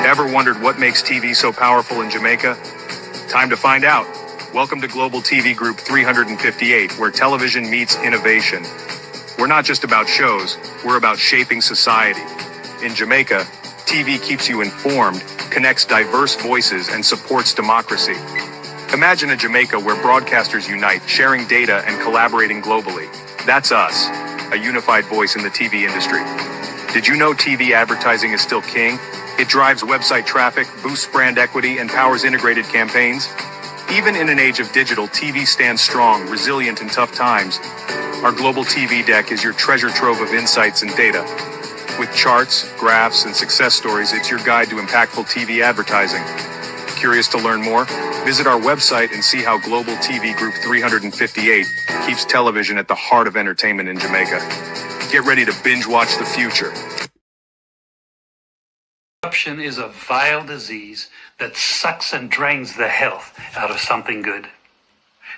Ever wondered what makes TV so powerful in Jamaica? Time to find out. Welcome to Global TV Group 358, where television meets innovation. We're not just about shows, we're about shaping society. In Jamaica, TV keeps you informed, connects diverse voices, and supports democracy. Imagine a Jamaica where broadcasters unite, sharing data and collaborating globally. That's us, a unified voice in the TV industry. Did you know TV advertising is still king? It drives website traffic, boosts brand equity, and powers integrated campaigns. Even in an age of digital, TV stands strong, resilient in tough times. Our Global TV Deck is your treasure trove of insights and data. With charts, graphs, and success stories, it's your guide to impactful TV advertising. Curious to learn more? Visit our website and see how Global TV Group 358 keeps television at the heart of entertainment in Jamaica. Get ready to binge watch the future. Corruption is a vile disease that sucks and drains the health out of something good.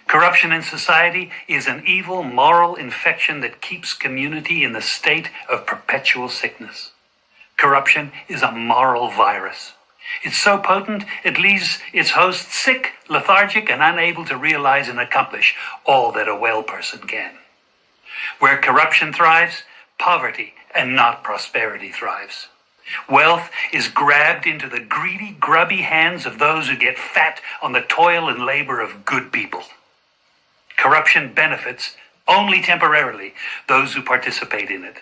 Corruption in society is an evil moral infection that keeps community in the state of perpetual sickness. Corruption is a moral virus. It's so potent, it leaves its host sick, lethargic, and unable to realize and accomplish all that a well person can. Where corruption thrives, poverty and not prosperity thrives. Wealth is grabbed into the greedy, grubby hands of those who get fat on the toil and labor of good people. Corruption benefits, only temporarily, those who participate in it.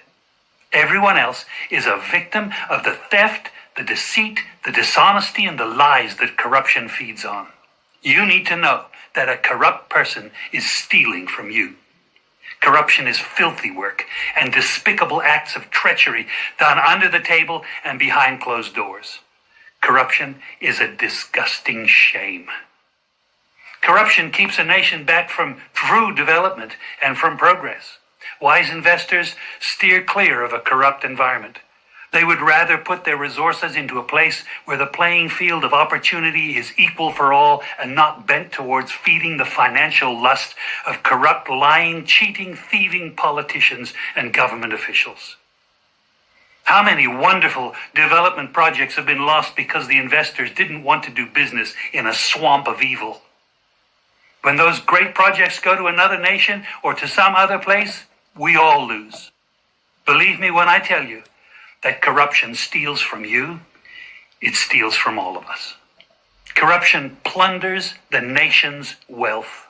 Everyone else is a victim of the theft, the deceit, the dishonesty, and the lies that corruption feeds on. You need to know that a corrupt person is stealing from you. Corruption is filthy work and despicable acts of treachery done under the table and behind closed doors. Corruption is a disgusting shame. Corruption keeps a nation back from true development and from progress. Wise investors steer clear of a corrupt environment. They would rather put their resources into a place where the playing field of opportunity is equal for all and not bent towards feeding the financial lust of corrupt, lying, cheating, thieving politicians and government officials. How many wonderful development projects have been lost because the investors didn't want to do business in a swamp of evil? When those great projects go to another nation or to some other place, we all lose. Believe me when I tell you that corruption steals from you, it steals from all of us. Corruption plunders the nation's wealth.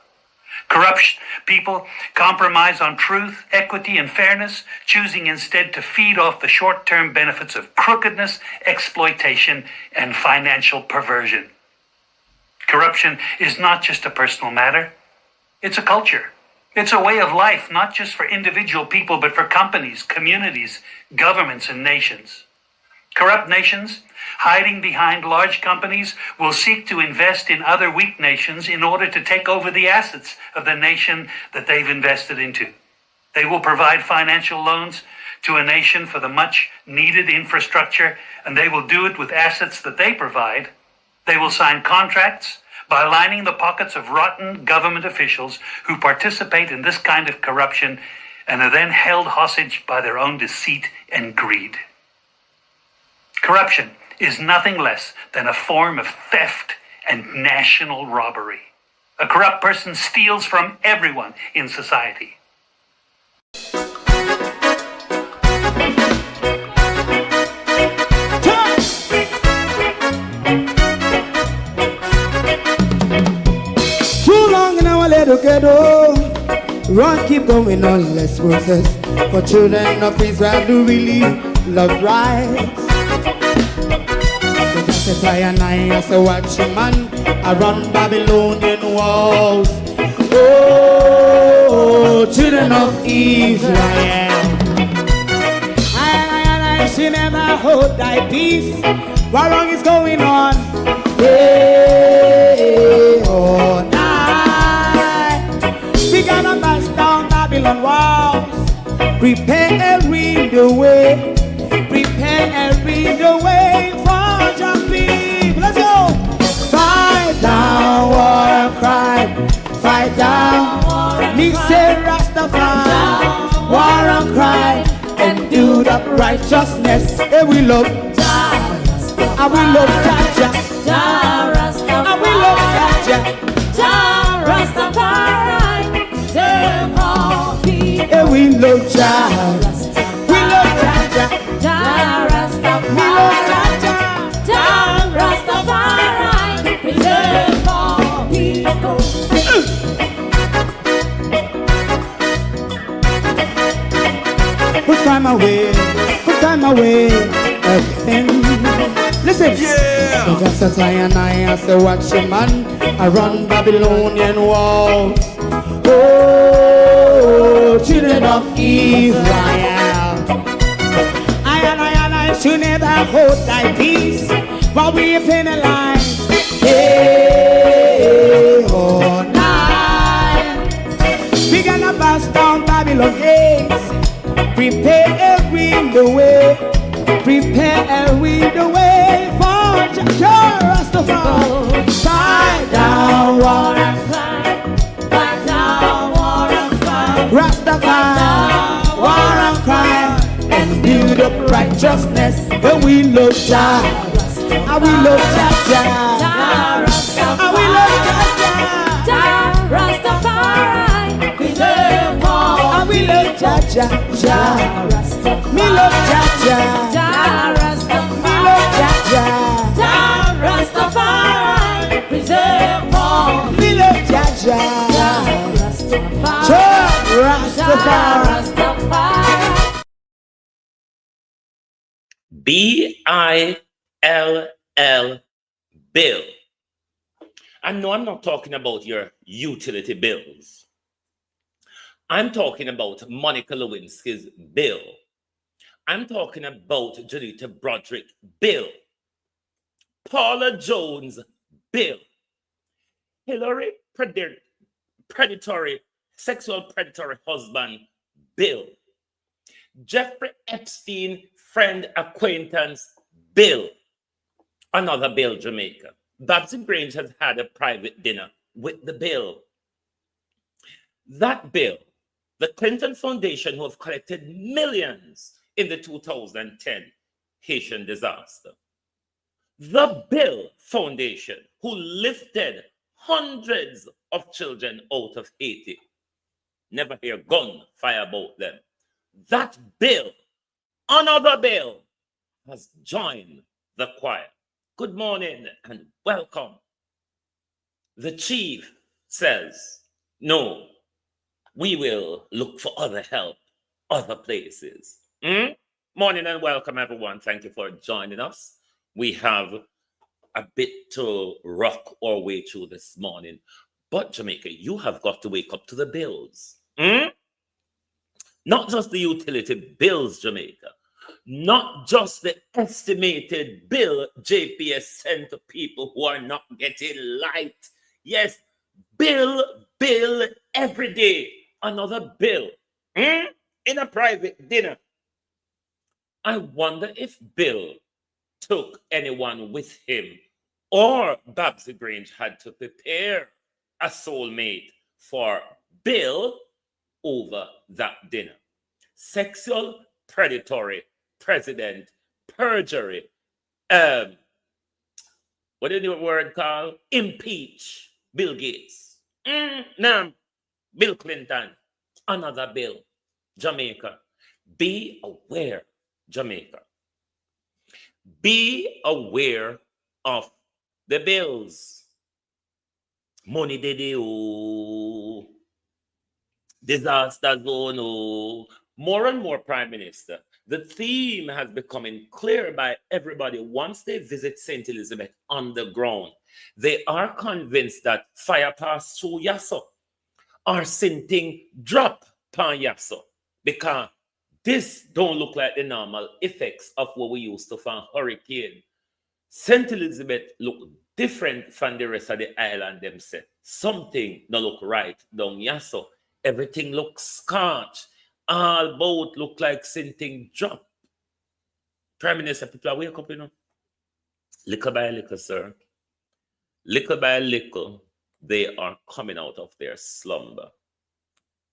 Corrupt people compromise on truth, equity, and fairness, choosing instead to feed off the short-term benefits of crookedness, exploitation, and financial perversion. Corruption is not just a personal matter, it's a culture. It's a way of life, not just for individual people, but for companies, communities, governments, and nations. Corrupt nations, hiding behind large companies, will seek to invest in other weak nations in order to take over the assets of the nation that they've invested into. They will provide financial loans to a nation for the much-needed infrastructure, and they will do it with assets that they provide. They will sign contracts by lining the pockets of rotten government officials who participate in this kind of corruption and are then held hostage by their own deceit and greed. Corruption is nothing less than a form of theft and national robbery. A corrupt person steals from everyone in society. Ghetto, run, keep going on, less process. For children of Israel do really love rights. So just I and I as a watchman around Babylonian walls. Oh, children of Israel, I she never hold thy peace. What wrong is going on? Hey, oh, we gotta bust down Babylon walls. Prepare the way. Prepare the way for your people. Let's go. Fight down, war and crime. Fight down, me say Rastafari. War and crime and do the righteousness. Hey, we love. I And we love Jaja. Jah Rastafari. And we love Jaja. Jah Rastafari. Save all people. And we love Jah. We love Jaja. Jah Rastafari. We love Jaja. Jah Rastafari. Save all people. Put time away again. Listen, yeah. Just a tie and I say watch a man around Babylonian walls. Oh, children of Israel. I should never hold thy peace, but we penalize. Hey, oh, night. We gonna bust down Babylon gates. Prepare the way, prepare the way for Jah Rastafari. Fight down war and fight, fight down war and fight. Rastafari, war and fight, and build up righteousness. And we love Jah, and we love Jah, and we love Jah Rastafari. We love all, and we love Jah. Me love Jaja. Jah Rastafari. Me love Jaja. Jah Rastafari. Preserve all. Me love Jaja. Jah Rastafari. Jah Rastafari. B-I-L-L, bill. And no, I'm not talking about your utility bills. I'm talking about Monica Lewinsky's bill. I'm talking about Janita Broderick bill. Paula Jones bill. Hillary sexual predatory husband bill. Jeffrey Epstein friend acquaintance bill. Another bill, Jamaica. Babsy Grange has had a private dinner with the bill. That bill, the Clinton Foundation, who have collected millions in the 2010 Haitian disaster. The Bill Foundation, who lifted hundreds of children out of Haiti. Never hear gun fire about them. That bill, another bill, has joined the choir. Good morning and welcome. The chief says, no, we will look for other help, other places. Morning and welcome, everyone. Thank you for joining us. We have a bit to rock our way through this morning. But Jamaica, you have got to wake up to the bills. Not just the utility bills, Jamaica. Not just the estimated bill JPS sent to people who are not getting light. Yes, bill every day. Another bill. In a private dinner. I wonder if Bill took anyone with him or Babsy Grange had to prepare a soulmate for Bill over that dinner. Sexual predatory president perjury. What is the word called? Impeach Bill Gates. Now, Bill Clinton. Another bill. Jamaica. Be aware, Jamaica. Be aware of the bills. Money did oh. Disaster zone oh. More and more, Prime Minister. The theme has becoming clear by everybody once they visit St. Elizabeth on the ground. They are convinced that fire passed through Yasso or something drop pan Yasso, because this don't look like the normal effects of what we used to find hurricane. St. Elizabeth look different from the rest of the island themselves. Something no look right down Yasso. Everything looks scorched. All boat look like something drop. Prime Minister, people are wake up, you know. Little by little, sir. Little by little, they are coming out of their slumber.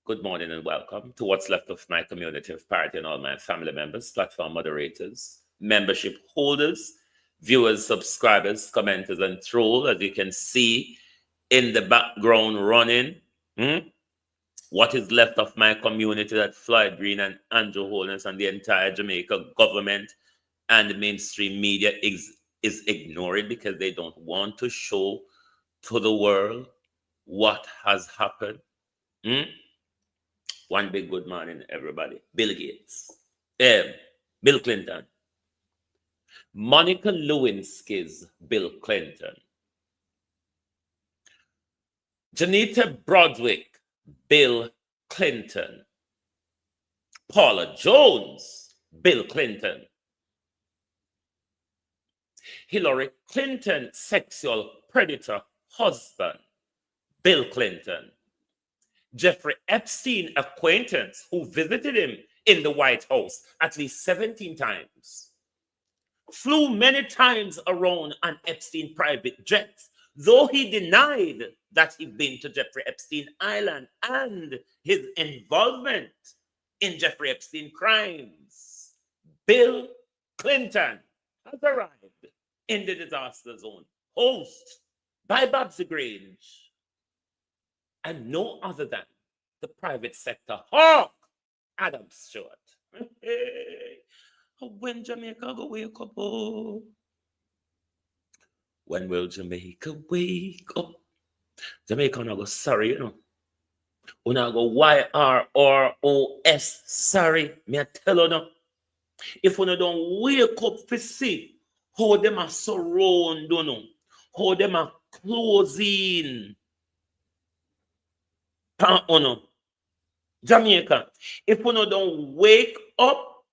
Good morning and welcome to what's left of my community of party and all my family members, platform moderators, membership holders, viewers, subscribers, commenters, and trolls, as you can see in the background running. What is left of my community that Floyd Green and Andrew Holness and the entire Jamaica government and the mainstream media is ignoring because they don't want to show to the world what has happened. One big good morning, everybody. Bill Gates, Bill Clinton, Monica Lewinsky's Bill Clinton, Janita Broadwick, Bill Clinton, Paula Jones, Bill Clinton, Hillary Clinton, sexual predator husband, Bill Clinton, Jeffrey Epstein acquaintance who visited him in the White House at least 17 times, flew many times around on Epstein private jets, though he denied that he'd been to Jeffrey Epstein Island and his involvement in Jeffrey Epstein crimes. Bill Clinton has arrived in the disaster zone, hosted by Babsy Grange, and no other than the private sector hawk, Adam Stewart. When Jamaica go wake up, oh. When will Jamaica wake up? Jamaica not go sorry, you know. We not go YRROS sorry. Me I tell you no. If we don't wake up to see how them are surround, you know, how them are closing. Jamaica, if we don't wake up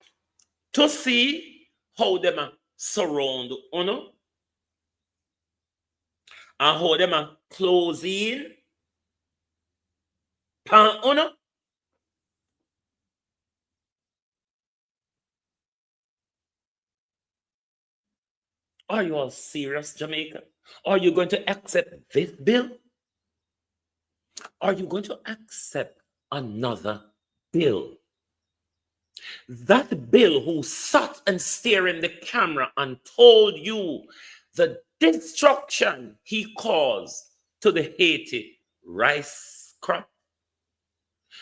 to see how them are surround, you know, and how them are closing, you know, are you all serious, Jamaica? Are you going to accept this bill? Are you going to accept another bill? That bill who sat and stared in the camera and told you the destruction he caused to the Haiti rice crop,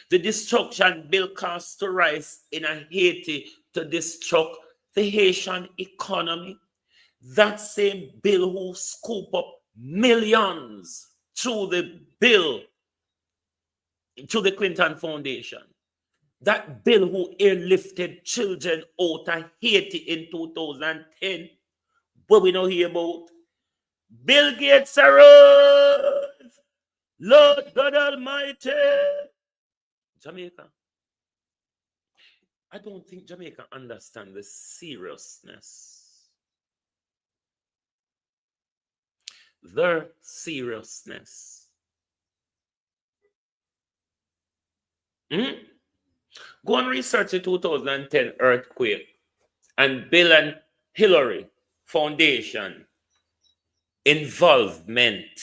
the destruction bill caused to rice in a Haiti to destruct the Haitian economy, that same bill who scoop up millions through the bill, to the Clinton Foundation, that bill who airlifted children out of Haiti in 2010, what we know here about Bill Gates arose, Lord God Almighty. Jamaica, I don't think Jamaica understands the seriousness. Their seriousness. Go and research the 2010 earthquake and Bill and Hillary Foundation involvement.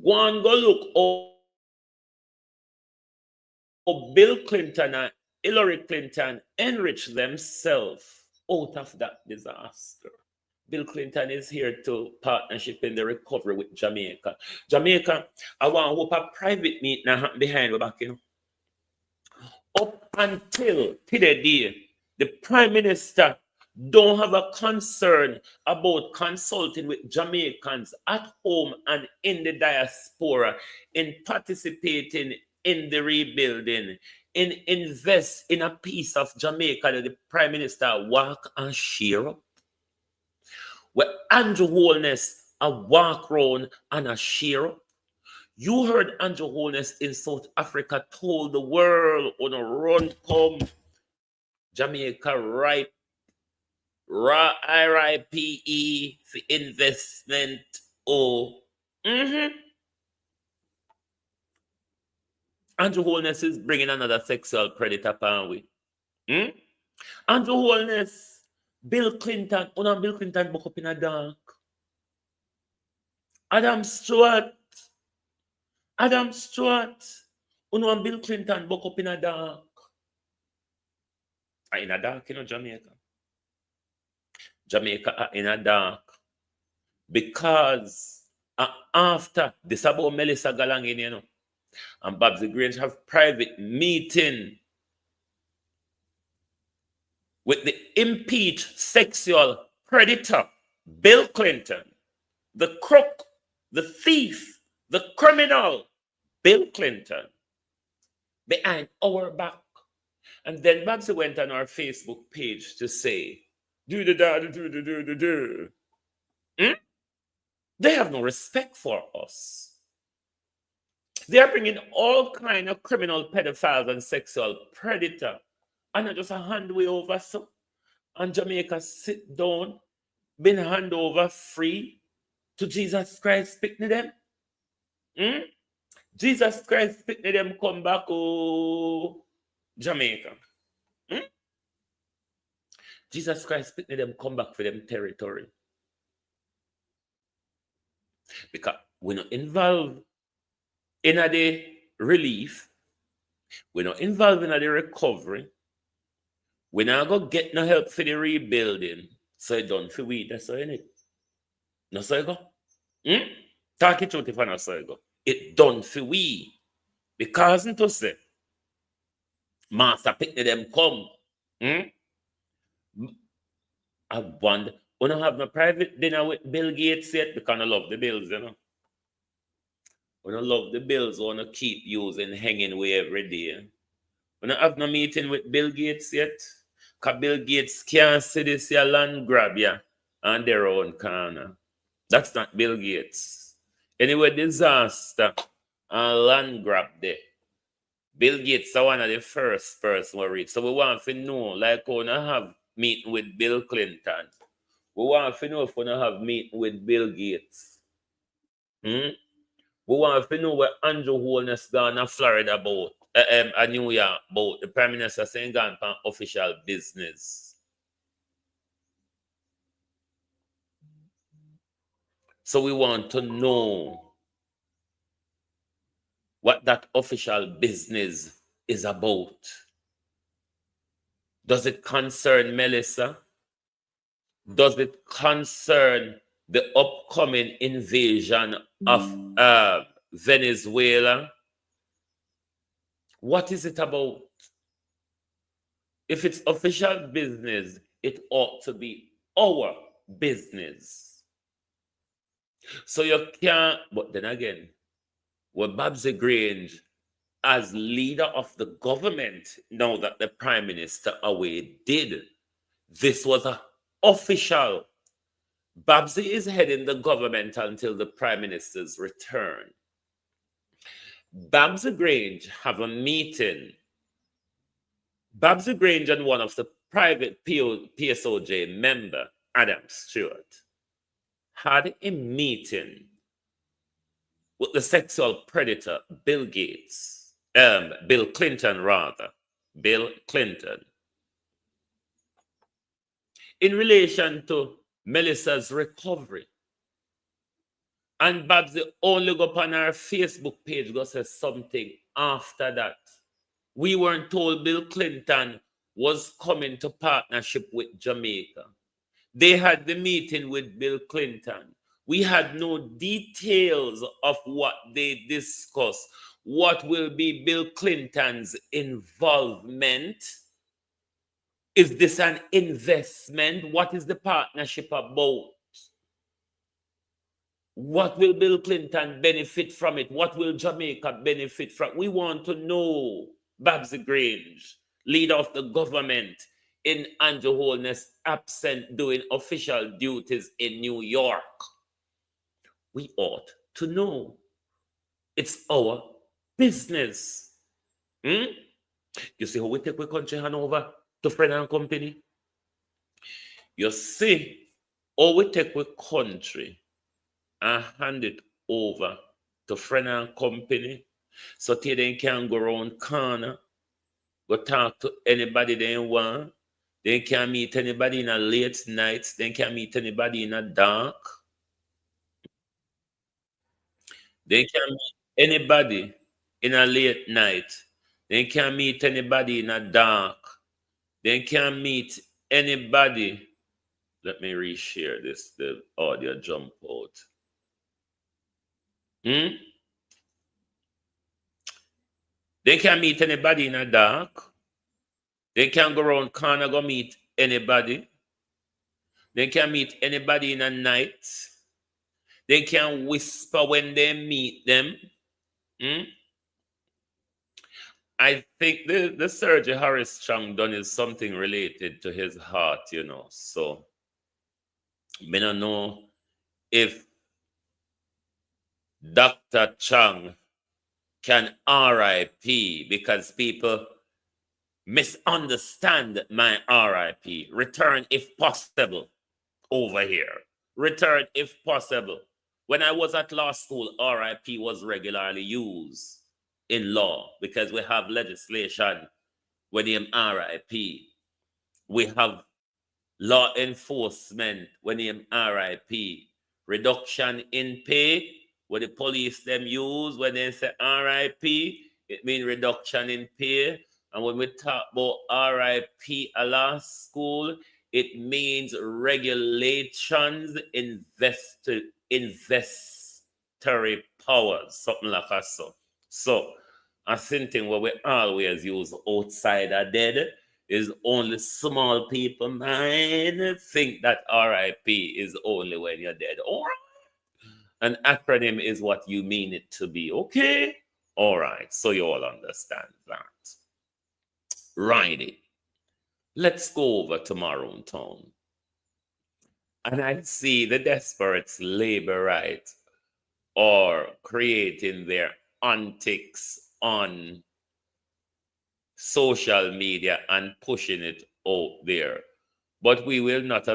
Go and go look how Bill Clinton and Hillary Clinton enriched themselves out of that disaster. Bill Clinton is here to partnership in the recovery with Jamaica. Jamaica, I want to hope a private meeting happen behind the back, you know. Up until today, the Prime Minister don't have a concern about consulting with Jamaicans at home and in the diaspora in participating in the rebuilding, in invest in a piece of Jamaica that the Prime Minister walk and share up. Where Andrew Holness a walk round and a share up. You heard Andrew Holness in South Africa told the world on a run come Jamaica ripe RIPE for investment. Andrew Holness is bringing another sexual predator upon we. Andrew Holness, Bill Clinton, Bill Clinton book up in a dark. Adam Stewart, Bill Clinton book up in a dark. In a dark, Jamaica. Jamaica are in a dark. Because after this about Melissa Galangin, you know, and Babsy Grange have private meeting with the impeached sexual predator, Bill Clinton, the crook, the thief, the criminal, Bill Clinton, behind our back. And then Babsy went on our Facebook page to say, do. They have no respect for us. They are bringing all kind of criminal pedophiles and sexual predator. And not just a hand way over, so. And Jamaica sit down, been hand over free to Jesus Christ, picking them. Jesus Christ, picking them come back, oh, Jamaica. Jesus Christ, picking them come back for them territory. Because we're not involved in the relief, we're not involved in the recovery, we're not going to get no help for the rebuilding. So it done for we, that's all in it. No, so you go. Talk it out if I not so you go. It done for we. Because to say, Master pick them come. I wonder, we don't have no private dinner with Bill Gates yet because I love the bills, you know. We don't love the bills, we want to keep using hanging way every day. We don't have no meeting with Bill Gates yet. Because Bill Gates can't see this here land grab ya on their own corner. That's not Bill Gates. Anyway, disaster and land grab there. Bill Gates is one of the first person we reach. So we want to know, like we have meeting with Bill Clinton. We want to know if we have meeting with Bill Gates. We want to know what Andrew Holness gone to Florida about, New York about. The Prime Minister saying gone for official business. So we want to know what that official business is about. Does it concern Melissa? Does it concern the upcoming invasion of Venezuela? What is it about? If it's official business, it ought to be our business. So you can't, but then again, what Babsy Grange, as leader of the government, now that the Prime Minister away did, this was an official. Babsy is heading the government until the Prime Minister's return. Babsy Grange have a meeting. Babsy Grange and one of the private PSOJ member, Adam Stewart, had a meeting with the sexual predator, Bill Gates, Bill Clinton rather, Bill Clinton, in relation to Melissa's recovery. And Babsy only go on our Facebook page, go say something after that. We weren't told Bill Clinton was coming to partnership with Jamaica. They had the meeting with Bill Clinton. We had no details of what they discussed. What will be Bill Clinton's involvement? Is this an investment? What is the partnership about? What will Bill Clinton benefit from it? What will Jamaica benefit from? We want to know. Babsy Grange, leader of the government, in Andrew Holness absent doing official duties in New York. We ought to know. It's our business. You see how we take our country hand over to friend and company? You see how we take our country and hand it over to friend and company so they can go around corner, go talk to anybody they want. They can't meet anybody in a late night. They can't meet anybody in a dark. They can't meet anybody in a late night. They can't meet anybody in a dark. They can't meet anybody Let me reshare this, the audio jump out. They can't meet anybody in the dark. They can't go around corner go meet anybody. They can't meet anybody in the night. They can't whisper when they meet them. I think the surgery Harris Strong done is something related to his heart, you know. So, I don't know if Dr. Chang can RIP because people misunderstand my RIP. Return if possible over here. Return if possible. When I was at law school, RIP was regularly used in law because we have legislation with the RIP. We have law enforcement when the RIP. Reduction in pay, what the police them use when they say RIP, it means reduction in pay. And when we talk about RIP at law school, it means regulations, investory powers, something like that. So a thing what we always use outside of dead is only small people mind think that RIP is only when you're dead. All right. An acronym is what you mean it to be. Okay. All right. So you all understand that. Righty. Let's go over to Maroon Town. And I see the desperates labor right or creating their antics on social media and pushing it out there. But we will not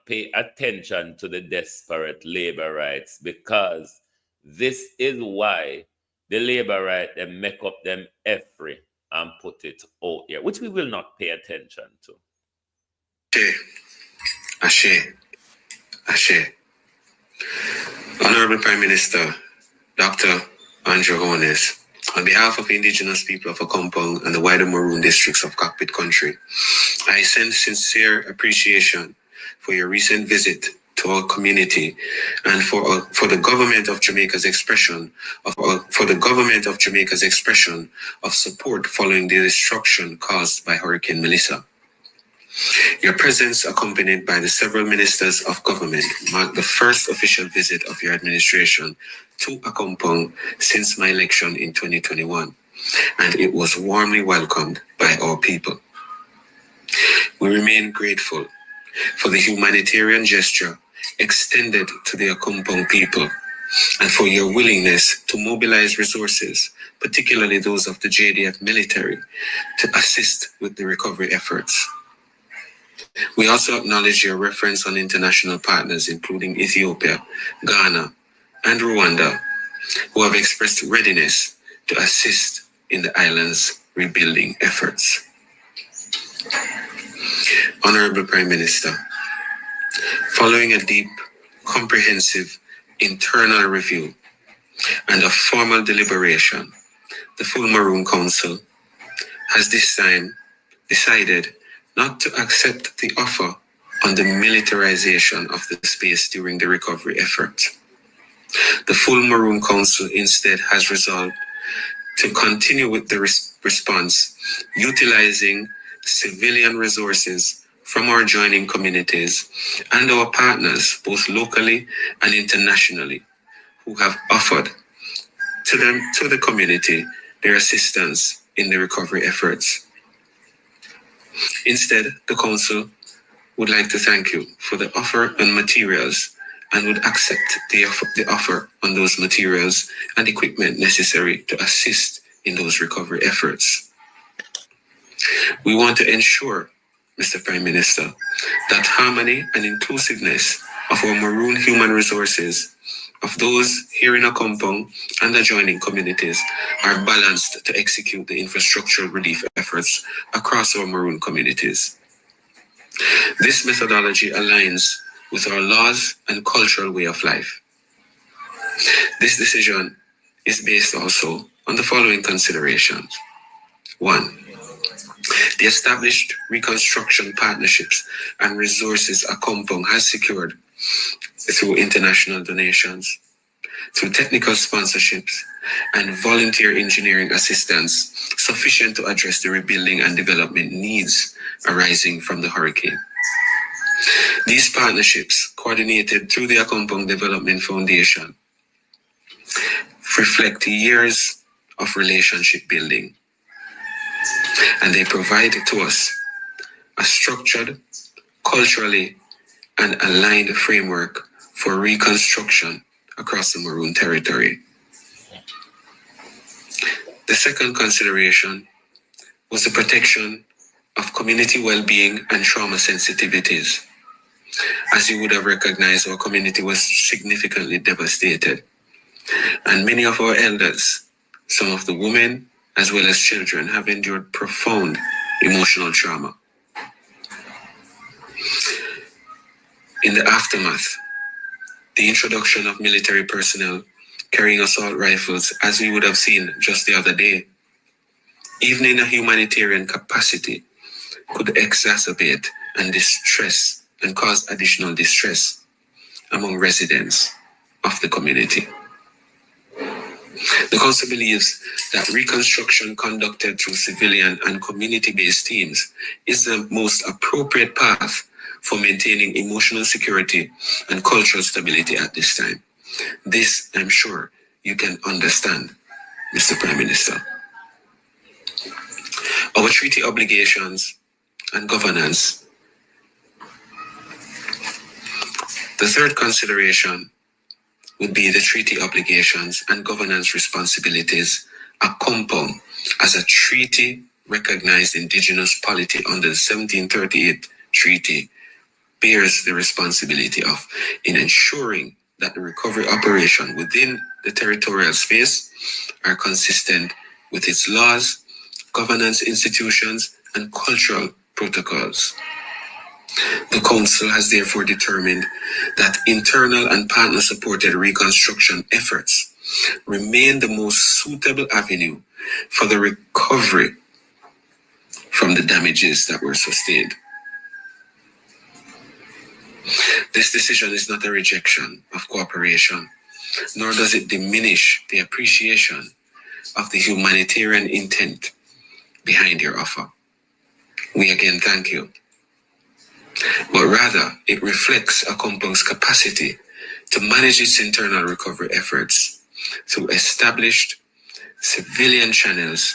pay attention to the desperate labor rights because this is why the labor right they make up them every and put it out here, which we will not pay attention to. Ashe. Honorable Prime Minister, Dr. Andrew Holness, on behalf of Indigenous people of Akompong and the wider Maroon districts of Cockpit Country, I send sincere appreciation for your recent visit to our community and for the government of Jamaica's expression of support following the destruction caused by Hurricane Melissa. Your presence, accompanied by the several ministers of government, marked the first official visit of your administration to Akompong since my election in 2021, and it was warmly welcomed by our people. We remain grateful for the humanitarian gesture extended to the Akompong people and for your willingness to mobilize resources, particularly those of the JDF military, to assist with the recovery efforts. We also acknowledge your reference on international partners, including Ethiopia, Ghana, and Rwanda, who have expressed readiness to assist in the island's rebuilding efforts. Honorable Prime Minister, following a deep, comprehensive internal review and a formal deliberation, the full Maroon Council has this time decided not to accept the offer on the militarization of the space during the recovery effort. The full Maroon Council instead has resolved to continue with the response, utilizing civilian resources from our joining communities and our partners, both locally and internationally, who have offered to the community their assistance in the recovery efforts. Instead, the Council would like to thank you for the offer and materials and would accept the offer on those materials and equipment necessary to assist in those recovery efforts. We want to ensure, Mr. Prime Minister, that harmony and inclusiveness of our Maroon human resources, of those here in Akompong and adjoining communities, are balanced to execute the infrastructural relief efforts across our Maroon communities. This methodology aligns with our laws and cultural way of life. This decision is based also on the following considerations. 1. The established reconstruction partnerships and resources Akompong has secured through international donations, through technical sponsorships, and volunteer engineering assistance sufficient to address the rebuilding and development needs arising from the hurricane. These partnerships, coordinated through the Akompong Development Foundation, reflect years of relationship building, and they provide to us a structured, culturally and aligned framework for reconstruction across the Maroon territory. The second consideration was the protection of community well-being and trauma sensitivities. As you would have recognized, our community was significantly devastated, and many of our elders, some of the women as well as children, have endured profound emotional trauma. In the aftermath, the introduction of military personnel carrying assault rifles, as we would have seen just the other day, even in a humanitarian capacity, could exacerbate and distress and cause additional distress among residents of the community. The Council believes that reconstruction conducted through civilian and community-based teams is the most appropriate path for maintaining emotional security and cultural stability at this time. This, I'm sure, you can understand, Mr. Prime Minister. Our treaty obligations and governance. The third consideration would be the treaty obligations and governance responsibilities Akompong, as a treaty recognized indigenous polity under the 1738 treaty, bears the responsibility of in ensuring that the recovery operation within the territorial space are consistent with its laws, governance institutions, and cultural protocols. The Council has therefore determined that internal and partner-supported reconstruction efforts remain the most suitable avenue for the recovery from the damages that were sustained. This decision is not a rejection of cooperation, nor does it diminish the appreciation of the humanitarian intent behind your offer. We again thank you. But rather, it reflects Akompong's capacity to manage its internal recovery efforts through established civilian channels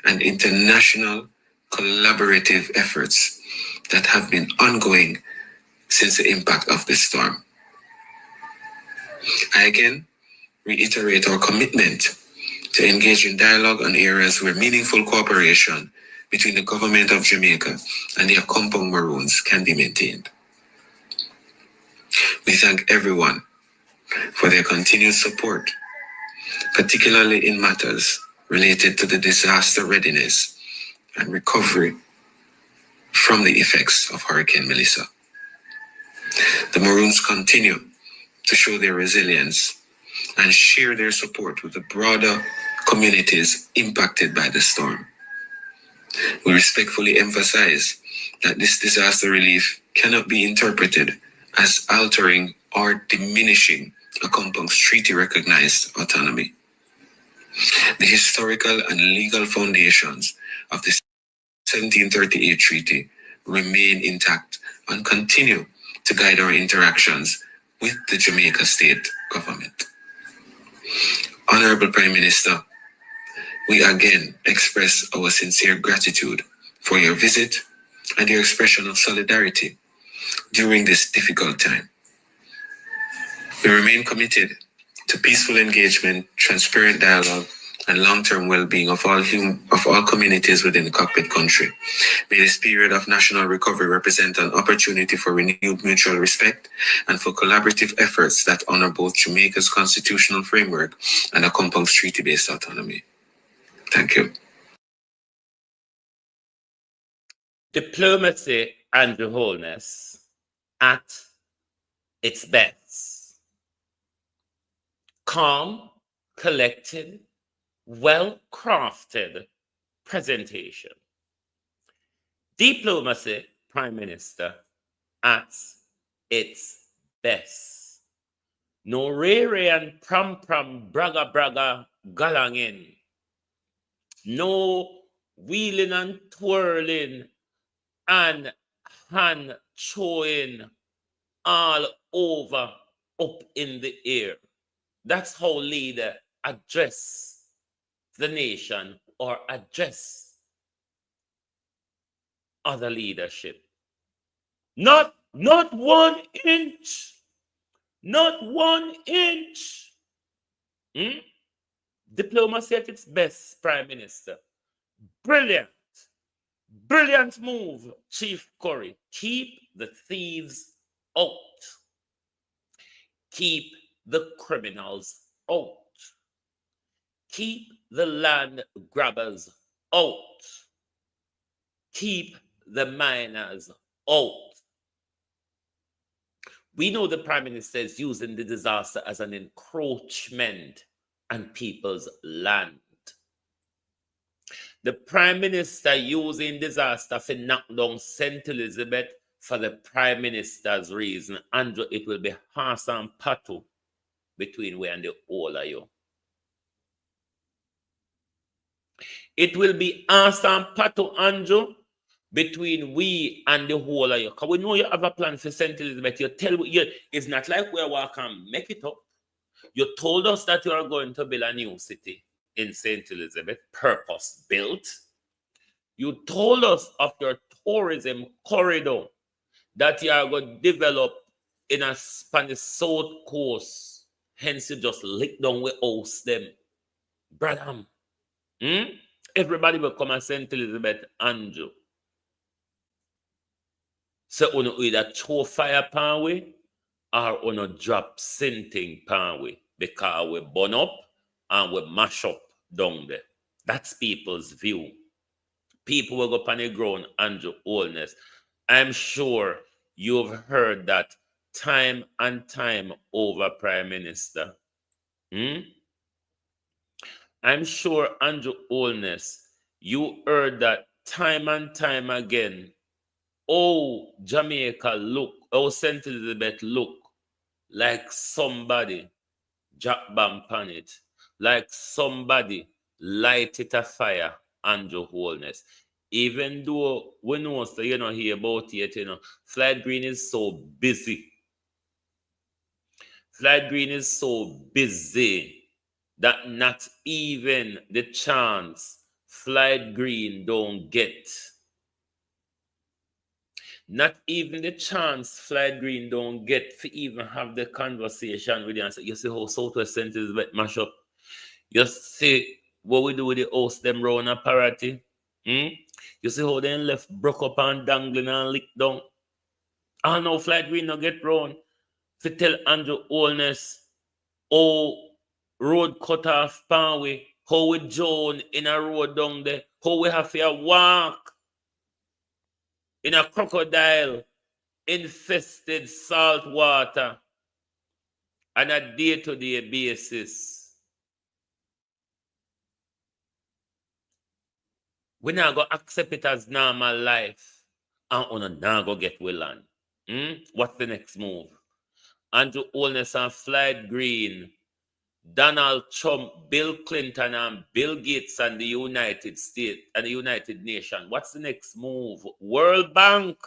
and international collaborative efforts that have been ongoing since the impact of the storm. I again reiterate our commitment to engage in dialogue on areas where meaningful cooperation between the government of Jamaica and the Akompong Maroons can be maintained. We thank everyone for their continued support, particularly in matters related to the disaster readiness and recovery from the effects of Hurricane Melissa. The Maroons continue to show their resilience and share their support with the broader communities impacted by the storm. We respectfully emphasize that this disaster relief cannot be interpreted as altering or diminishing Akompong's treaty-recognized autonomy. The historical and legal foundations of the 1738 treaty remain intact and continue to guide our interactions with the Jamaica state government. Honorable Prime Minister, we again express our sincere gratitude for your visit and your expression of solidarity during this difficult time. We remain committed to peaceful engagement, transparent dialogue, and long-term well-being of all communities within the cockpit country. May this period of national recovery represent an opportunity for renewed mutual respect and for collaborative efforts that honor both Jamaica's constitutional framework and Akompong's treaty-based autonomy. Thank you. Diplomacy and wholeness at its best. Calm, collected, well-crafted presentation. Diplomacy, Prime Minister, at its best. No rere and pram braga braga galangin. No wheeling and twirling and hand throwing all over up in the air. That's how leader address the nation or address other leadership. Not 1 inch. Not 1 inch. Diplomacy at its best, Prime Minister. Brilliant. Brilliant move, Chief Curry. Keep the thieves out. Keep the criminals out. Keep the land grabbers out. Keep the miners out. We know the Prime Minister is using the disaster as an encroachment on people's land. The Prime Minister using disaster to knock down St. Elizabeth for the Prime Minister's reason. Andrew, it will be horse and pattle between we and the whole of you. It will be horse and pattle, Andrew, between we and the whole of you. Because we know you have a plan for St. Elizabeth. You tell you, it's not like we're walking make it up. You told us that you are going to build a new city in St. Elizabeth, purpose built. You told us of your tourism corridor that you are going to develop in a Spanish South Coast. Hence, you just lick down with house them. Brother, everybody will come and St. Elizabeth, Andrew. So, you either throw fire pan we or you drop sinting pan we because we burn up and we mash up down there. That's people's view. People will go up on the ground, Andrew Holness. I'm sure you've heard that time and time over, Prime Minister. I'm sure, Andrew Holness, you heard that time and time again. Oh, Jamaica look, oh, St. Elizabeth look like somebody jack bomb on it, like somebody light it a fire, Andrew Holness. Even though we know, so you know, hear about it, Flight Green is so busy. Flight Green is so busy that not even the chance Flight Green don't get. Not even the chance Flight Green don't get to even have the conversation with you and say, you see how Southwest St. Elizabeth mash up? You see what we do with the house them round a parity? You see how they left broke up and dangling and lick down? I know Flight Green no get round to tell Andrew Holness, oh, road cut off Panway, how we join in a road down there, how we have to walk in a crocodile infested salt water on a day-to-day basis. We not go accept it as normal life and we not go get well on. What's the next move? Andrew Holness and Flight Green, Donald Trump, Bill Clinton and Bill Gates and the United States and the United Nations. What's the next move? World Bank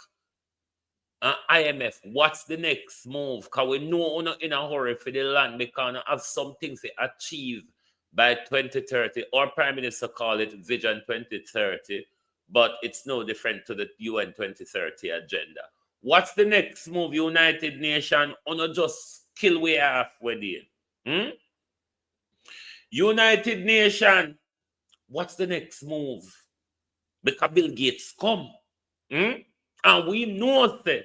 and IMF. What's the next move? Because we know we're not in a hurry for the land because we have some things to achieve by 2030. Our Prime Minister called it Vision 2030, but it's no different to the UN 2030 agenda. What's the next move, United Nations? Or not just kill way halfway there? United Nations, what's the next move? Because Bill Gates come. And we know that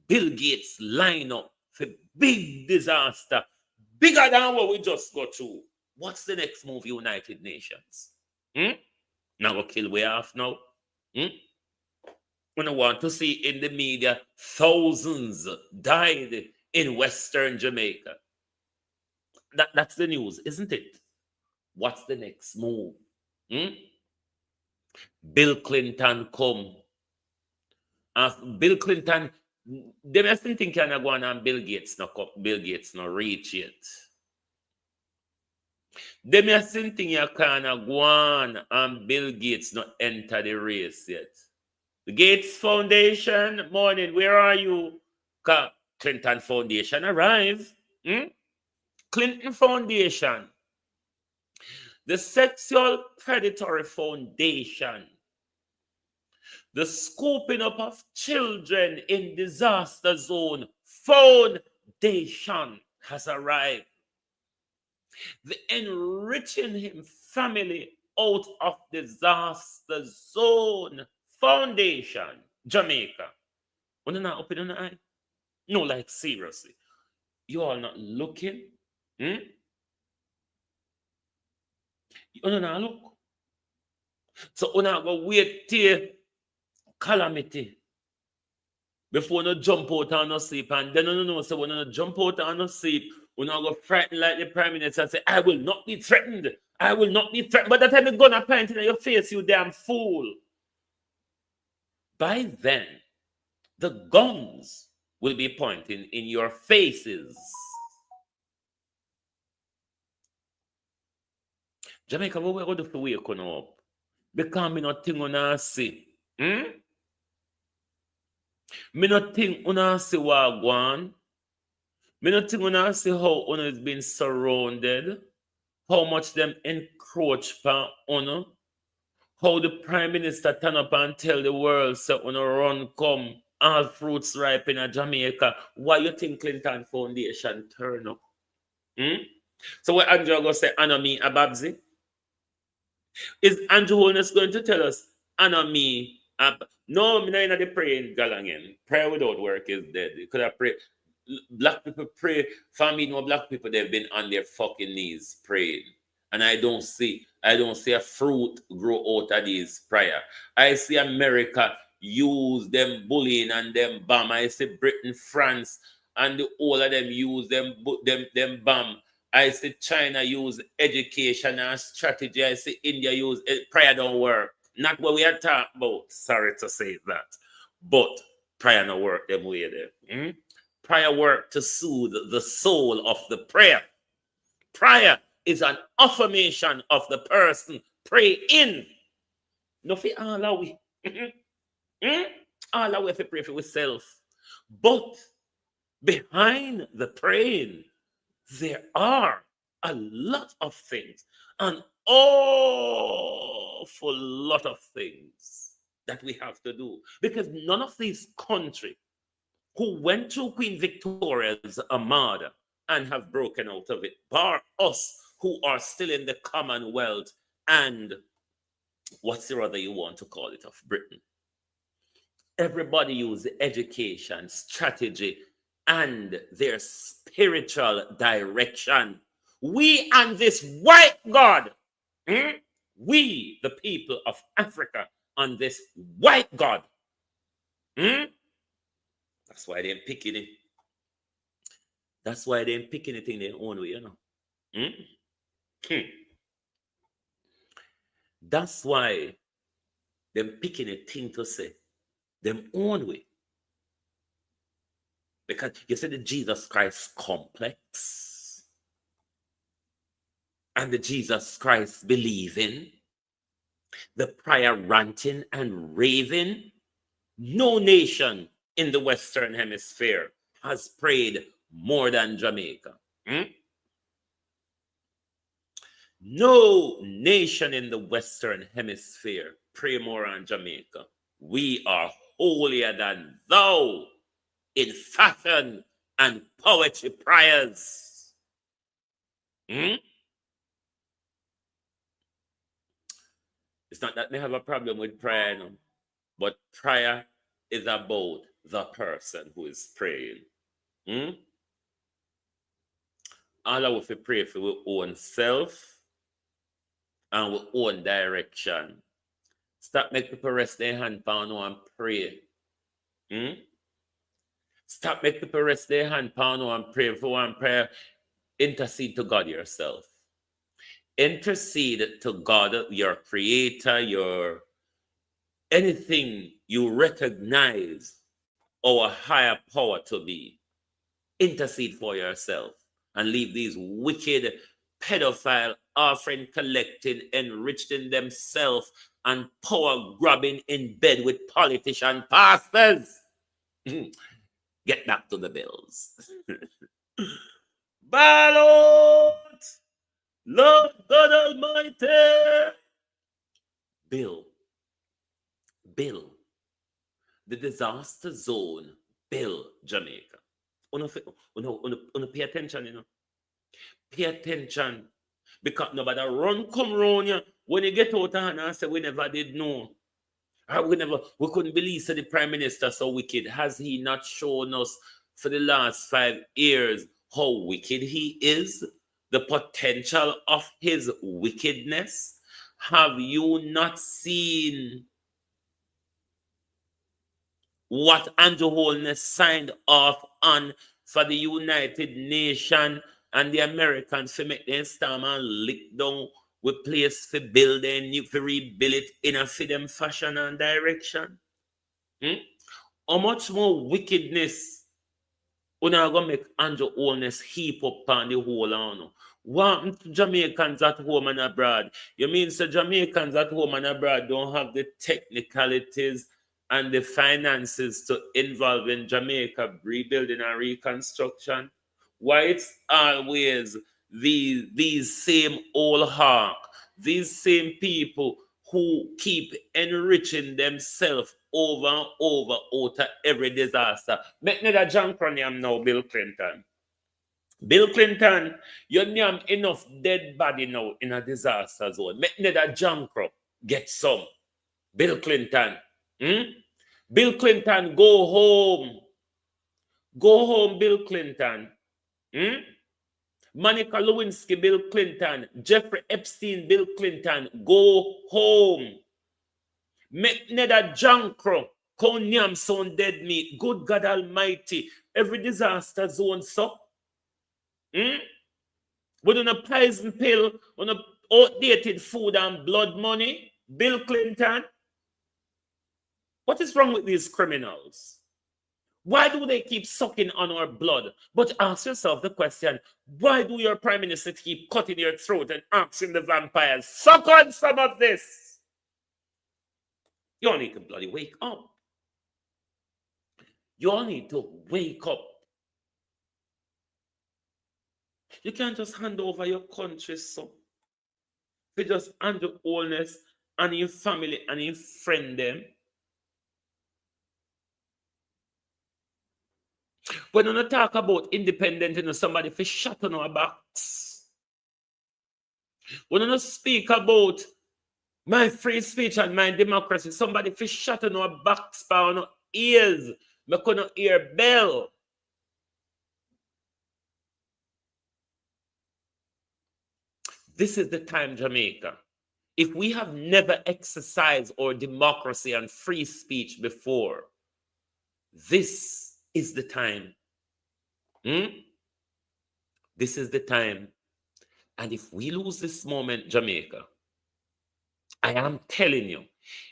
Bill Gates line up for big disaster, bigger than what we just got through. What's the next move, United Nations? Now go kill way off now. We don't want to see in the media thousands died in Western Jamaica. That's the news, isn't it? What's the next move? Bill Clinton come Bill Clinton, them I still think can go on and Bill Gates no reach it. Them I still think you can go on and Bill Gates no enter the race yet. The Gates Foundation, morning, where are you? Clinton Foundation arrive. Clinton Foundation. The Sexual Predatory Foundation. The scooping up of children in disaster zone foundation has arrived. The enriching him family out of disaster zone foundation, Jamaica. Wanna not open an eye? No, like seriously. You all not looking? You wanna not look? So you not go wait till calamity before you jump out and no sleep, and then you know, so when you jump out and no sleep, you not go frightened like the Prime Minister and say, I will not be threatened. I will not be threatened. But that time you're gonna plant in your face, you damn fool. By then, the guns will be pointing in your faces. Jamaica, what we're going to do for wake up? Because me not think una see. Me not think una see what go on. Me not think una see how una is being surrounded. How much them encroach upon una. How the Prime Minister turn up and tell the world, so una run come, all fruits ripe in Jamaica. Why you think Clinton Foundation turn up? So what Andrew go say, Anna me a Babsy? Is Andrew Holness going to tell us, Anna me no, me not in the praying galangen. Prayer without work is dead. You could have prayed. Black people pray. For me, no black people, they've been on their fucking knees praying. And I don't see a fruit grow out of these prayer. I see America use them bullying and them bomb. I see Britain, France, and all of them use them bomb. I see China use education and strategy. I see India use prayer don't work. Not what we are talking about. Sorry to say that. But prayer don't work them way there. Prayer work to soothe the soul of the prayer. Prayer is an affirmation of the person pray in. No for all our way. All our way to pray for ourselves. But behind the praying, there are a lot of things, an awful lot of things that we have to do. Because none of these countries who went through Queen Victoria's Armada and have broken out of it, bar us who are still in the Commonwealth and what's the other you want to call it of Britain. Everybody use education, strategy, and their spiritual direction. We and this white God, we, the people of Africa, and this white God. That's why they're picking it. That's why they're picking it in their own way, you know. That's why they're picking a thing to say them own way. Because you see the Jesus Christ complex and the Jesus Christ believing, the prayer ranting and raving. No nation in the Western Hemisphere has prayed more than Jamaica. No nation in the Western Hemisphere pray more than Jamaica. We are holier than thou in fashion and poetry prayers. It's not that they have a problem with prayer, no, but prayer is about the person who is praying. All of us pray for our own self and our own direction. Stop making people rest their hand on and pray. Stop making people rest their hand on and pray for one prayer. Intercede to God yourself. Intercede to God, your creator, your anything you recognize our higher power to be, intercede for yourself and leave these wicked pedophile offering collecting, enriching themselves and power grabbing in bed with politician pastors. Get back to the bills. Ballot! Lord God Almighty! Bill. The disaster zone, Bill, Jamaica. Wanna pay attention, you know. Pay attention. Because nobody run come round you when you get out of hand and say we never did know. Or we couldn't believe that the Prime Minister so wicked. Has he not shown us for the last 5 years how wicked he is? The potential of his wickedness? Have you not seen what Andrew Holness signed off on for the United Nations and the Americans to make them storm and lick down with place for building, new for rebuild it in a for them fashion and direction? How much more wickedness when I gonna make Andrew Holness heap up on the whole on? What to Jamaicans at home and abroad? You mean so Jamaicans at home and abroad don't have the technicalities and the finances to involve in Jamaica rebuilding and reconstruction? Why it's always these same old hawk, these same people who keep enriching themselves over and over out of every disaster. Make me that junk on him now, Bill Clinton. Bill Clinton, you name enough dead body now in a disaster zone. Make me that junk get some. Bill Clinton. Bill Clinton, go home. Go home, Bill Clinton. Monica Lewinsky, Bill Clinton. Jeffrey Epstein, Bill Clinton. Go home. Make neda jankro. Konyam sound dead meat. Good God Almighty. Every disaster zone so. With a poison pill, on a outdated food and blood money. Bill Clinton. What is wrong with these criminals? Why do they keep sucking on our blood? But ask yourself the question, why do your prime minister keep cutting your throat and asking the vampires, suck on some of this? You all need to bloody wake up. You all need to wake up. You can't just hand over your country, so. You just hand the wholeness and your family and your friend them. When you talk about independent, you know, somebody for shut on our backs. When you speak about my free speech and my democracy, somebody for shut on our backs, on our ears. I couldn't hear bell. This is the time, Jamaica. If we have never exercised our democracy and free speech before, this is the time. This is the time. And if we lose this moment, Jamaica, I am telling you,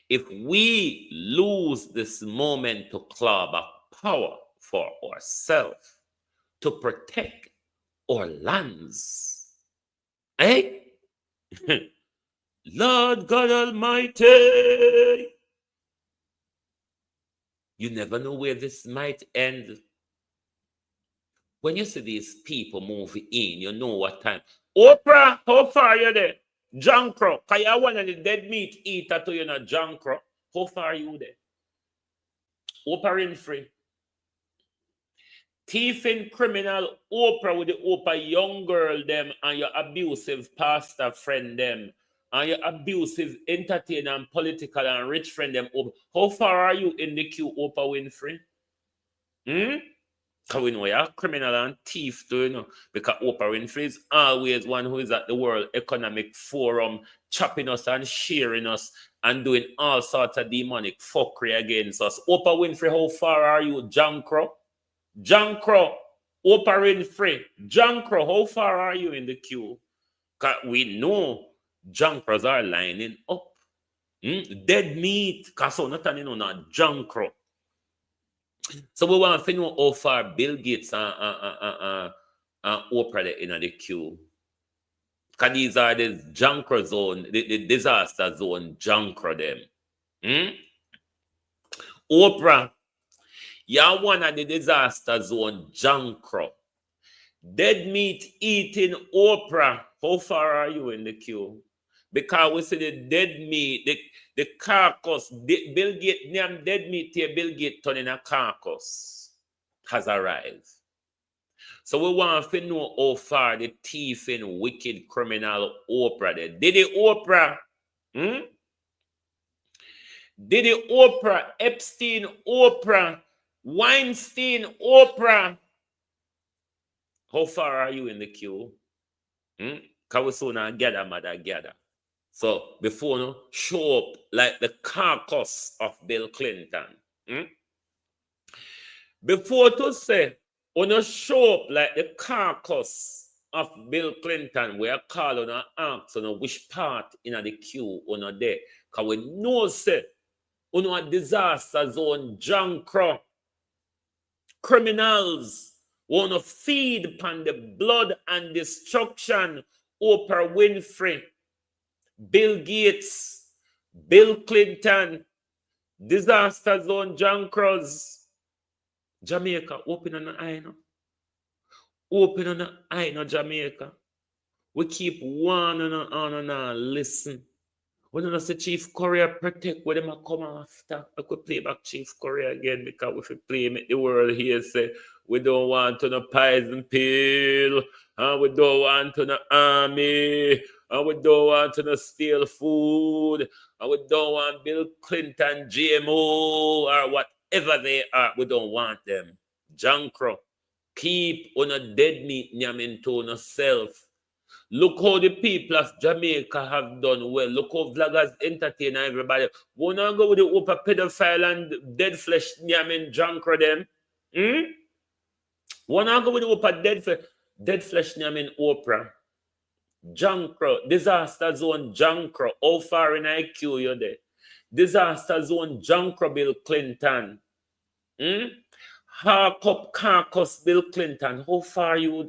if we lose this moment to claw back power for ourselves, to protect our lands, Lord God Almighty, you never know where this might end. When you see these people moving in, you know what time. Oprah, how far are you there? Jankro, because you're one of the dead meat eater to you know, Jankro. How far are you there? Oprah Winfrey. Thieving criminal Oprah with the Oprah young girl them and your abusive pastor friend them and your abusive entertainer and political and rich friend them. How far are you in the queue, Oprah Winfrey? Because we know you're a criminal and thief too, you know, because Oprah Winfrey is always one who is at the World Economic Forum chopping us and sharing us and doing all sorts of demonic fuckery against us. Oprah Winfrey, how far are you, Jankro? Jankro, Oprah Winfrey, Jankro, how far are you in the queue? Because we know Jankros are lining up. Dead meat, because so not not junk row. So we want to know how far Bill Gates and Oprah in the queue. Because these are the junker zone, the disaster zone junker them. Oprah, you're one of the disaster zone junker. Dead meat eating Oprah. How far are you in the queue? Because we see the dead meat, the carcass, Bill Gates, name dead meat here, Bill Gates turning a carcass has arrived. So we want to know how far the thief and wicked criminal Oprah there. Did the Oprah? Did the Oprah, Epstein Oprah, Weinstein Oprah? How far are you in the queue? Because we soon gather, mother gather. So before no show up like the carcass of Bill Clinton. Before to say, no show up like the carcass of Bill Clinton, we are calling and ask which part in the queue on there. Because we know say, a disaster zone, junk criminals want to feed upon the blood and destruction. Oprah Winfrey, Bill Gates, Bill Clinton, disaster zone, junk Jamaica, open on the eye now. Open on the eye now, Jamaica. We keep one and listen. We don't say Chief Korea protect where them come after. I could play back Chief Korea again because if we play make the world here say we don't want to no poison pill, and we don't want to no army, and we don't want to no steal food, and we don't want Bill Clinton GMO or whatever they are. We don't want them. Jankro, keep on a dead meat nyamin to yourself. Look how the people of Jamaica have done well. Look how vloggers entertain everybody. Wanna go with the Oprah pedophile and dead flesh nyamin junker them? Wanna go with the Oprah dead flesh nyamin Oprah? Junker, disaster zone junker. How far in IQ you there? Disaster zone junker Bill Clinton. Hark up carcass Bill Clinton. How far you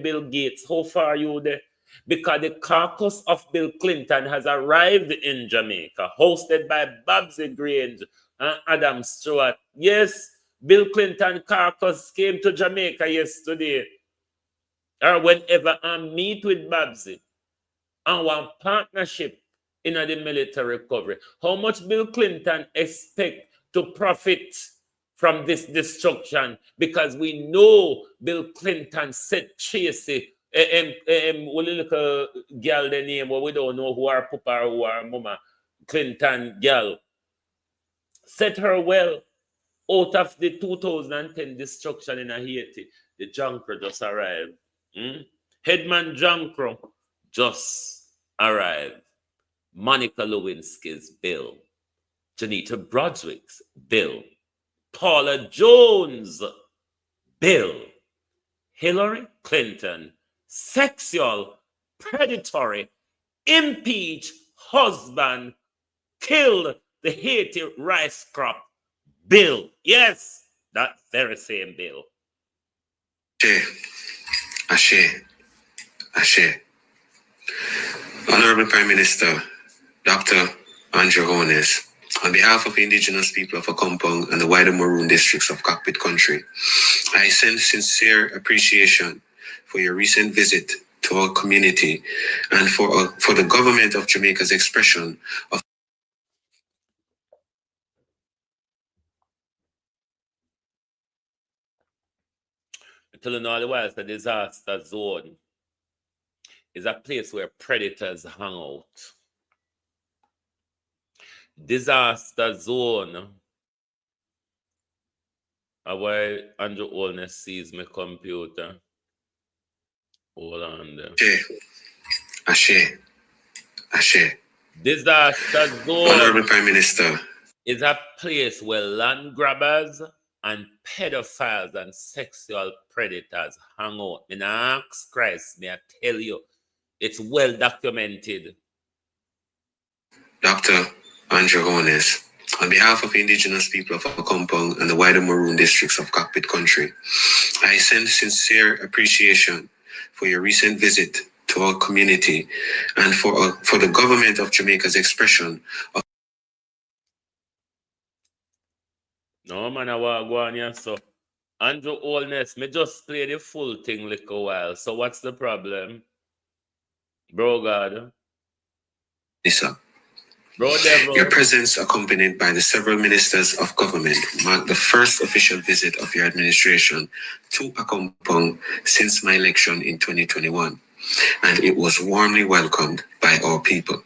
Bill Gates? How far you there? Because the carcass of Bill Clinton has arrived in Jamaica, hosted by Babsy, Grange, and Adam Stewart. Yes, Bill Clinton carcass came to Jamaica yesterday. Or whenever I meet with Babsy and one partnership in the military recovery. How much Bill Clinton expect to profit from this destruction? Because we know Bill Clinton said Tracy, what little girl the name, but we don't know who our papa or who our mama, Clinton girl. Set her well out of the 2010 destruction in Haiti. The junker just arrived. Headman Junker just arrived. Monica Lewinsky's bill. Janita Broadwick's bill. Paula Jones' bill. Hillary Clinton, sexual, predatory, impeach husband, killed the Haiti rice crop bill. Yes, that very same bill. Ashe. Honorable Prime Minister, Dr. Andrew Holness, on behalf of the indigenous people of Akompong and the wider Maroon districts of Cockpit Country, I send sincere appreciation for your recent visit to our community and for the government of Jamaica's expression of telling all the while, it's a disaster zone. It's a place where predators hang out. Disaster zone. Why Andrew Holness sees my computer. Hold on there. Ashe. Disaster zone. Honorable Prime Minister, is a place where land grabbers and pedophiles and sexual predators hang out. In ask Christ, may I tell you, it's well documented. Dr. Andrew Jones, on behalf of the indigenous people of Akompong and the wider Maroon districts of Cockpit Country, I send sincere appreciation for your recent visit to our community and for the government of Jamaica's expression of... No man, I want to go on here, so Andrew Holness, me just play the full thing like a while. So what's the problem? Bro God. Lisa. Bro Devil. Your presence, accompanied by the several ministers of government, marked the first official visit of your administration to Akompong since my election in 2021, and it was warmly welcomed by our people.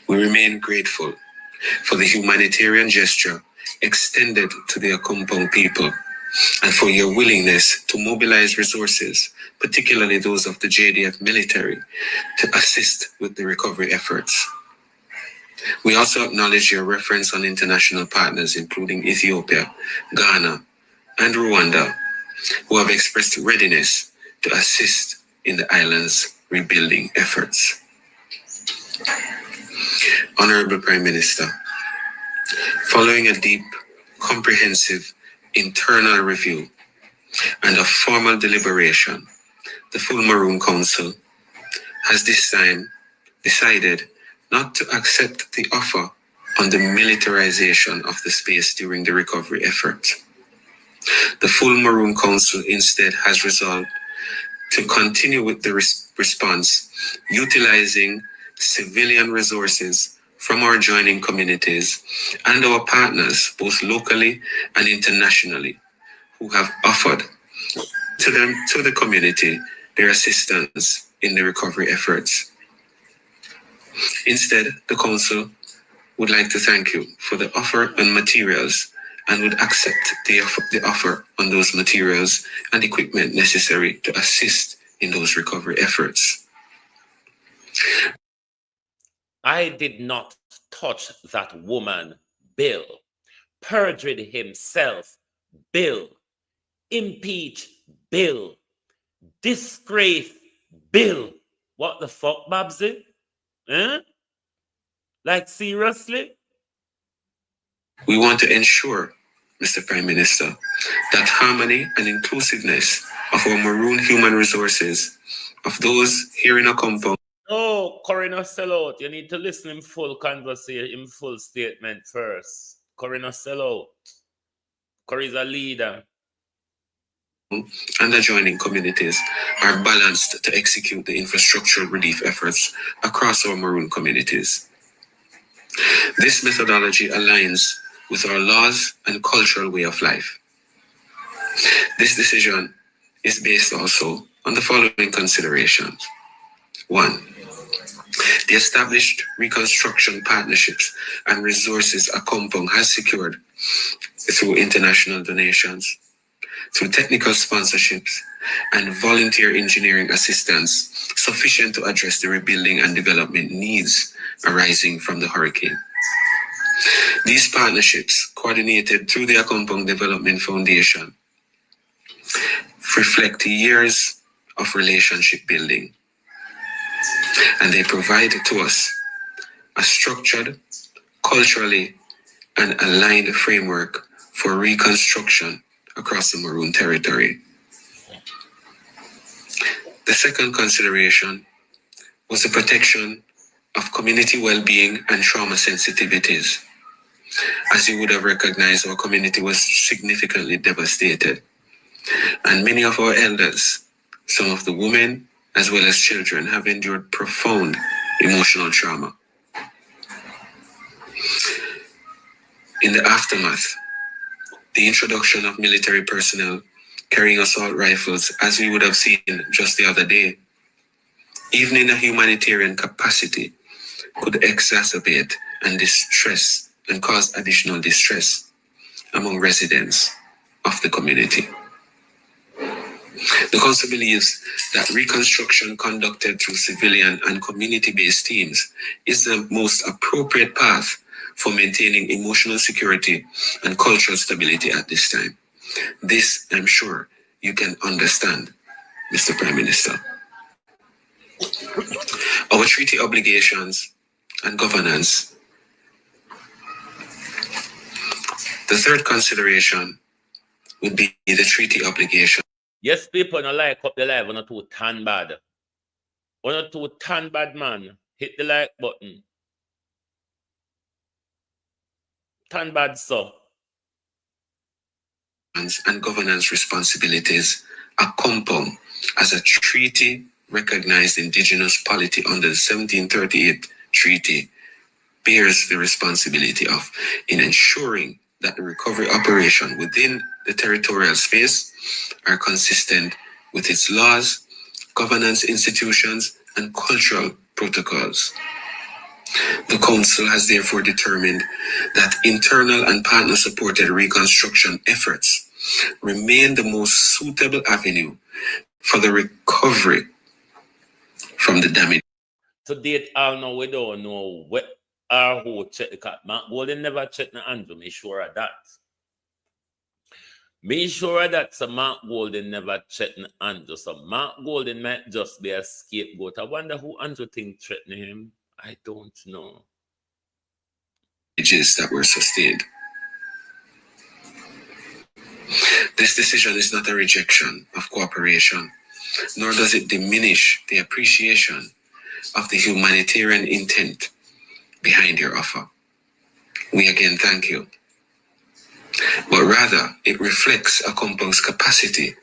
We remain grateful for the humanitarian gesture extended to the Akompong people and for your willingness to mobilize resources, particularly those of the JDF military, to assist with the recovery efforts. We also acknowledge your reference on international partners, including Ethiopia, Ghana, and Rwanda, who have expressed readiness to assist in the island's rebuilding efforts. Honorable Prime Minister, following a deep, comprehensive internal review and a formal deliberation, the full Maroon Council has this time decided not to accept the offer on the militarization of the space during the recovery effort. The full Maroon Council instead has resolved to continue with the response, utilizing civilian resources from our joining communities and our partners, both locally and internationally, who have offered to the community their assistance in the recovery efforts. Instead, the Council would like to thank you for the offer on materials and would accept the offer on those materials and equipment necessary to assist in those recovery efforts. I did not touch that woman, Bill. Perjured himself, Bill. Impeach, Bill. Disgrace, Bill. What the fuck, Babsy? Eh? Like, seriously? We want to ensure, Mr. Prime Minister, that harmony and inclusiveness of our Maroon human resources, of those here in Akompong. No, Corina sellout. You need to listen in full conversation, in full statement first. Corina sellout. Corina's a leader. And adjoining communities are balanced to execute the infrastructural relief efforts across our Maroon communities. This methodology aligns with our laws and cultural way of life. This decision is based also on the following considerations. 1. The established reconstruction partnerships and resources Akompong has secured through international donations, through technical sponsorships and volunteer engineering assistance sufficient to address the rebuilding and development needs arising from the hurricane. These partnerships, coordinated through the Akompong Development Foundation, reflect years of relationship building, and they provide to us a structured, culturally and aligned framework for reconstruction across the Maroon territory. The second consideration was the protection of community well-being and trauma sensitivities. As you would have recognized, our community was significantly devastated, and many of our elders, some of the women as well as children, have endured profound emotional trauma. In the aftermath, the introduction of military personnel carrying assault rifles, as we would have seen just the other day, even in a humanitarian capacity, could exacerbate and distress and cause additional distress among residents of the community. The Council believes that reconstruction conducted through civilian and community-based teams is the most appropriate path for maintaining emotional security and cultural stability at this time. This, I'm sure, you can understand, Mr. Prime Minister. Our treaty obligations and governance The third consideration would be the treaty obligation. Yes, people don't like up the live on a too tan bad. On a too tan bad, man. Hit the like button. Tan bad, so. And governance responsibilities are compound as a treaty recognized indigenous polity under the 1738 treaty bears the responsibility of in ensuring that the recovery operation within the territorial space are consistent with its laws, governance institutions, and cultural protocols. The Council has therefore determined that internal and partner-supported reconstruction efforts remain the most suitable avenue for the recovery from the damage. To date, all now we don't know what or who check the cat. Mark Golden never checked the Andrew. Me sure of that. Me sure of that. So Mark Golden never checked the Andrew. So Mark Golden might just be a scapegoat. I wonder who Andrew think threatening him. I don't know. That were sustained. This decision is not a rejection of cooperation, nor does it diminish the appreciation of the humanitarian intent behind your offer. We again thank you. But rather, it reflects a compound's capacity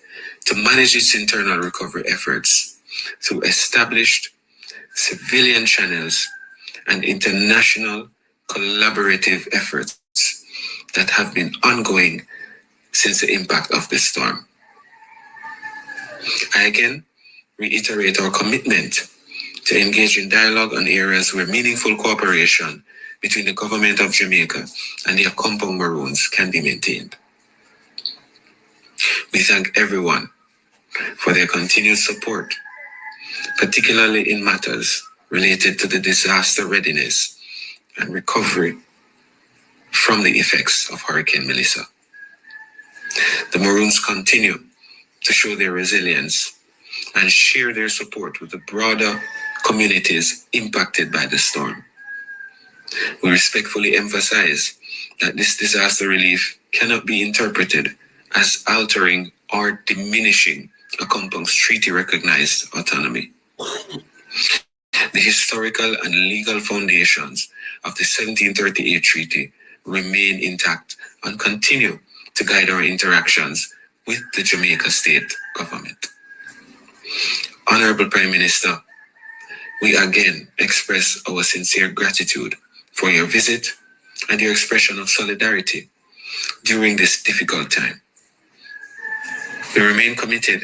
to manage its internal recovery efforts through established civilian channels and international collaborative efforts that have been ongoing since the impact of this storm. I again reiterate our commitment to engage in dialogue on areas where meaningful cooperation between the government of Jamaica and the Accompong Maroons can be maintained. We thank everyone for their continued support, particularly in matters related to the disaster readiness and recovery from the effects of Hurricane Melissa. The Maroons continue to show their resilience and share their support with the broader communities impacted by the storm. We respectfully emphasize that this disaster relief cannot be interpreted as altering or diminishing Accompong's treaty-recognized autonomy. The historical and legal foundations of the 1738 treaty remain intact and continue to guide our interactions with the Jamaica state government. Honorable Prime Minister, we again express our sincere gratitude for your visit and your expression of solidarity during this difficult time. We remain committed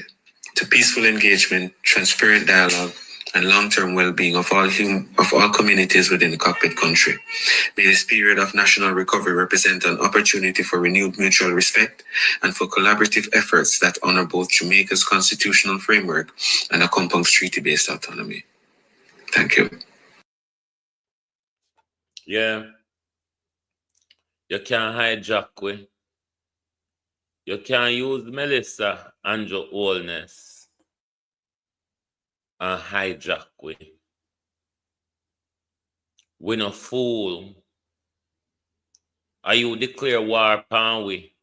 to peaceful engagement, transparent dialogue, and long-term well-being of all communities within the cockpit country. May this period of national recovery represent an opportunity for renewed mutual respect and for collaborative efforts that honor both Jamaica's constitutional framework and Accompong's treaty-based autonomy. Thank you. Yeah. You can't hijack we. You can't use Melissa and your oldness and hijack we. We no fool. Are you declare war upon we?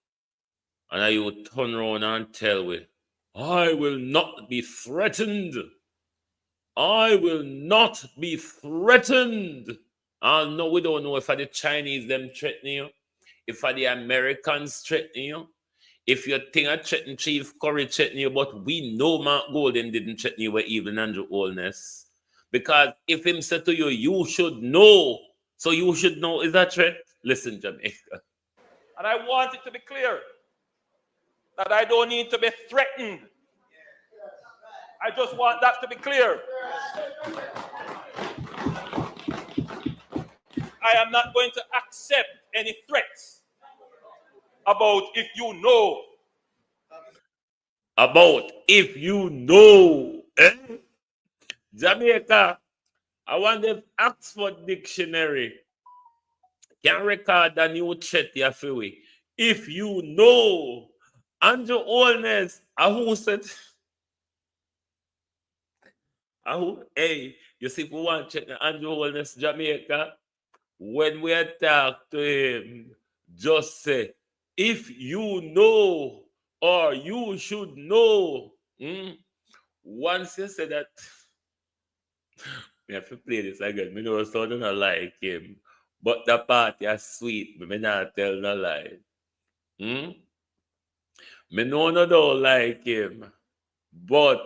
And are you turn around and tell we, I will not be threatened. I will not be threatened. And no, we don't know if the Chinese them threatening you, if the Americans threatening you, if you think I threaten Chief Curry threatening you, but we know Mark Golden didn't threaten you with even Andrew Holness. Because if him said to you, you should know. So you should know, is that threat? Listen, Jamaica. And I want it to be clear that I don't need to be threatened. I just want that to be clear. I am not going to accept any threats about if you know. About if you know. Jamaica, I wonder if Oxford Dictionary can record a new threat here for we. If you know. Andrew Holness, who said? Hey, you see, if we want to check Andrew Holness, Jamaica, when we talk to him, just say, if you know or you should know. Once you say that, me have to play this again. Me know so do not like him. But the party is sweet. Me not tell no lie. Me know no don't like him. But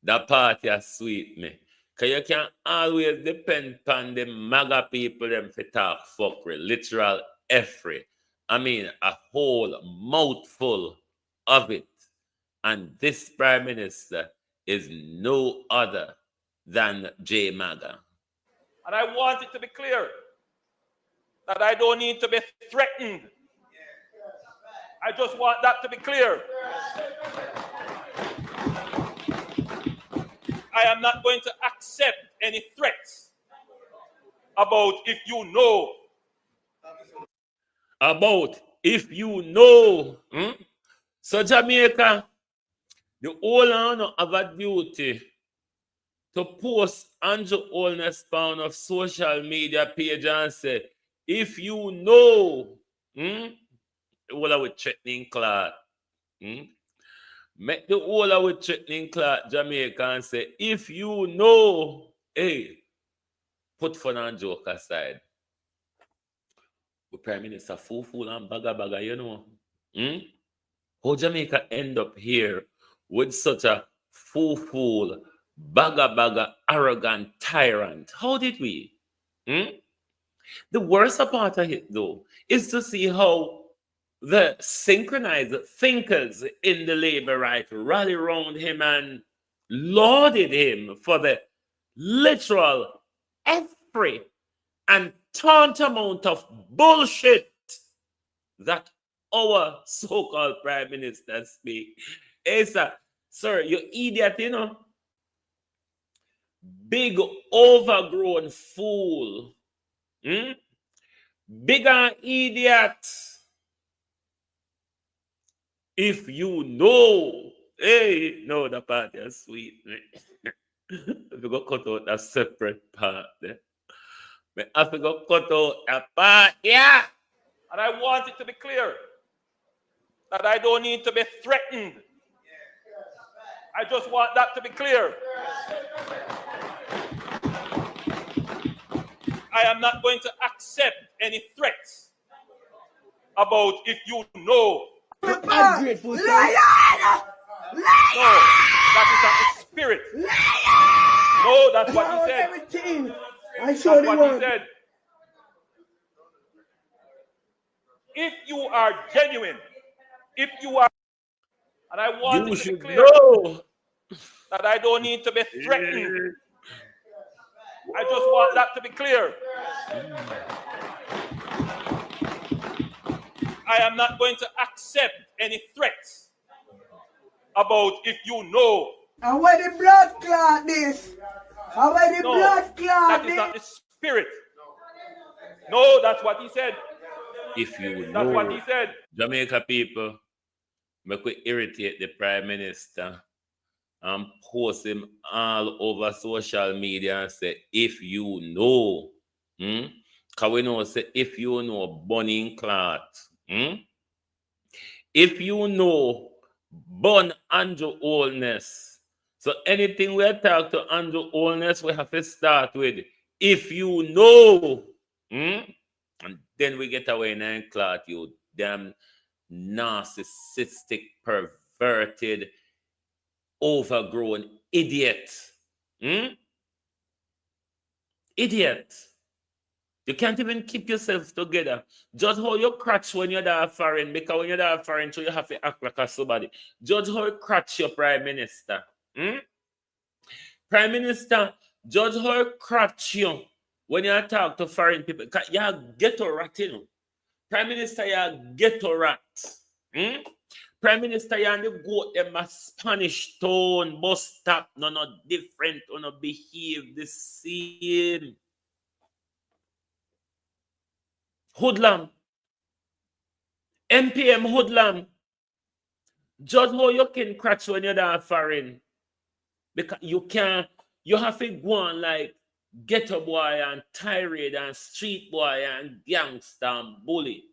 the party is sweet me. Cause you can't always depend on the MAGA people them to talk fuckery, literal effort. I mean a whole mouthful of it. And this Prime Minister is no other than J MAGA. And I want it to be clear that I don't need to be threatened. I just want that to be clear. I am not going to accept any threats about if you know. About if you know. So Jamaica, the whole honor have a duty to post Andrew Holness pound of social media page and say, if you know, all of with threatening cloth. Make the whole of with threatening cloth Jamaica and say, if you know, hey, put fun and joke aside. The Prime Minister fool and baga, you know. How Jamaica end up here with such a fool, baga, arrogant tyrant? How did we? The worst part of it, though, is to see how the synchronized thinkers in the labor right rally around him and lauded him for the literal every and tantamount of bullshit that our so-called Prime Minister speak. Hey, sir, you idiot, you know. Big overgrown fool. Bigger idiot. If you know, hey, no, the part is sweet. If you go cut out a separate part there. I forgot cut out a part, yeah. And I want it to be clear that I don't need to be threatened. I just want that to be clear. I am not going to accept any threats about if you know. Ungrateful. Liar! No, that is not the spirit. Liar! No, that's what he said. Everything. I That's showed what he said. If you are genuine, if you are, and I want it to be clear that I don't need to be threatened. I just want that to be clear. I am not going to accept any threats about if you know. And where the blood clot this? And where the blood clot that is not the spirit. No, that's what he said. If you know, that's what he said. Jamaica people, make we irritate the Prime Minister and post him all over social media and say, if you know, because we know, say, if you know, burning cloth, if you know, burn Andrew Holness. So anything we talk to Andrew Holness, we have to start with, if you know, and then we get away in cloth, you damn narcissistic, perverted, overgrown idiot. Idiot. You can't even keep yourself together. Judge how you crutch when you're there foreign, because when you're there foreign, so you have to act like a somebody. Judge how you crutch your Prime Minister. Prime Minister, judge how you crutch you when you talk to foreign people. You're a ghetto rat, you know. Prime Minister, you're a ghetto rat. Prime Minister, you and the goat them a Spanish tone, bus stop, no different, no behave the same. Hoodlum. MPM hoodlum. Judge how you can crash when you're there foreign. Because you have to go on like ghetto boy and tirade and street boy and gangster and bully.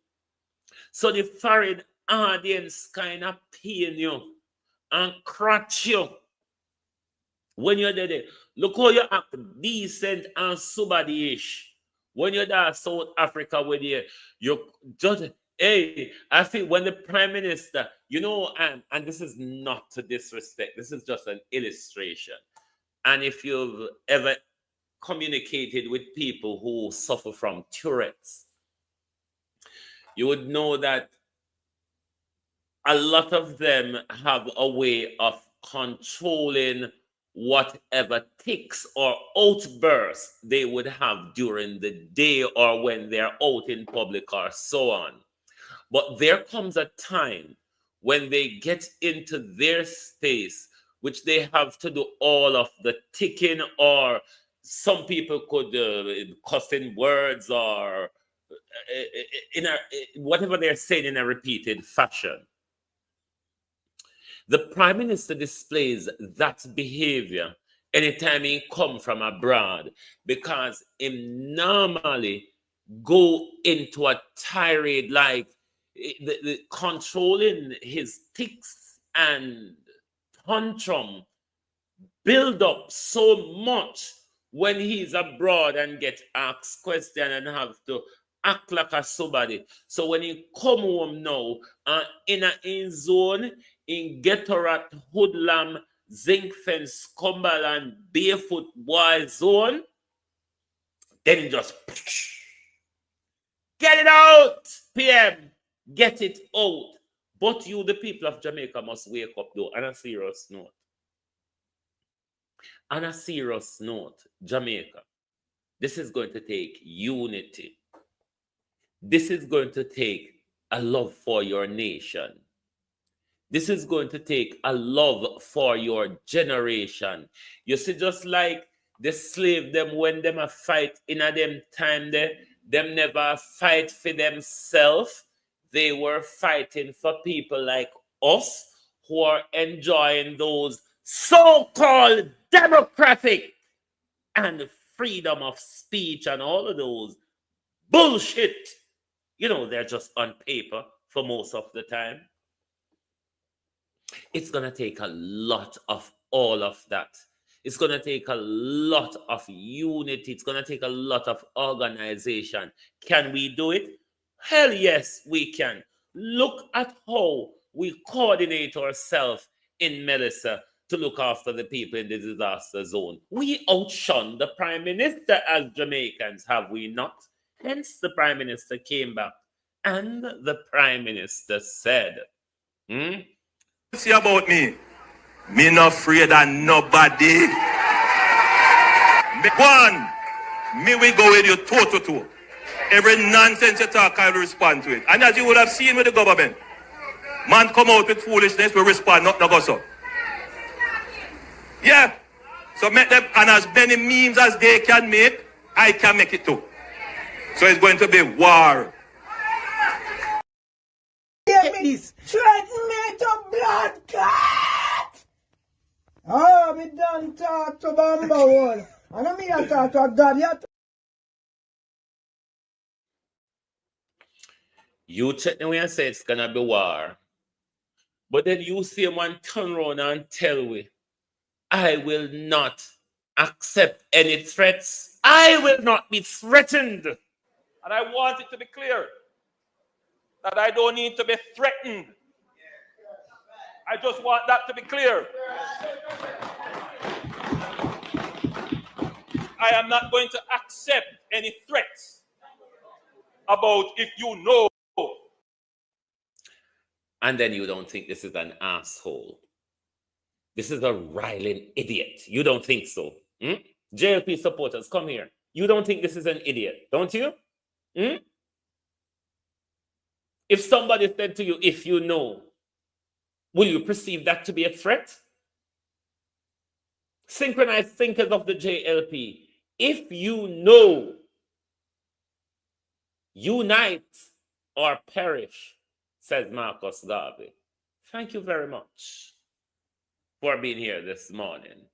So the foreign audience kind of pain you and crutch you when you're there. Look how you act decent and somebody-ish. When you're there, South Africa, with you just, hey, I think when the prime minister, and this is not to disrespect, this is just an illustration. And if you've ever communicated with people who suffer from Tourette's, you would know that a lot of them have a way of controlling whatever tics or outbursts they would have during the day or when they're out in public or so on. But there comes a time when they get into their space, which they have to do all of the ticking, or some people could cuss in words or in whatever they're saying in a repeated fashion. The prime minister displays that behavior anytime he come from abroad, because he normally go into a tirade, like the controlling his tics and tantrum build up so much when he's abroad and get asked question and have to act like a somebody. So when he come home now, in a zone, in Ghettorat, Hoodlam, Zinc Fence, Cumberland, Barefoot Boy zone, then he just get it out, PM, get it out. But you, the people of Jamaica, must wake up though, on a serious note. On a serious note, Jamaica, this is going to take unity. This is going to take a love for your nation. This is going to take a love for your generation. You see, just like the slave them, when them a fight in a them time there, them never fight for themselves. They were fighting for people like us who are enjoying those so-called democratic and freedom of speech and all of those bullshit. They're just on paper for most of the time. It's going to take a lot of all of that. It's going to take a lot of unity. It's going to take a lot of organization. Can we do it? Hell yes, we can. Look at how we coordinate ourselves in Melissa to look after the people in the disaster zone. We outshone the prime minister as Jamaicans, have we not? Hence, the prime minister came back and the prime minister said, See about me not afraid of nobody. Me will go with you toe to toe. Every nonsense you talk, I will respond to it. And as you would have seen with the government, man come out with foolishness, we respond, not go so. Yeah. So make them, and as many memes as they can make, I can make it too. So it's going to be war. This threaten me to blood clot. Oh, me done talk to Bamba Wall. And I mean I talk to God yet. You check the way and say it's gonna be war. But then you see one turn around and tell me, I will not accept any threats. I will not be threatened. And I want it to be clear that I don't need to be threatened. I just want that to be clear. I am not going to accept any threats about if you know. And then you don't think this is an asshole. This is a riling idiot. You don't think so? JLP supporters, come here. You don't think this is an idiot, don't you? If somebody said to you, if you know, will you perceive that to be a threat? Synchronized thinkers of the JLP, if you know, unite or perish, says Marcus Garvey. Thank you very much for being here this morning.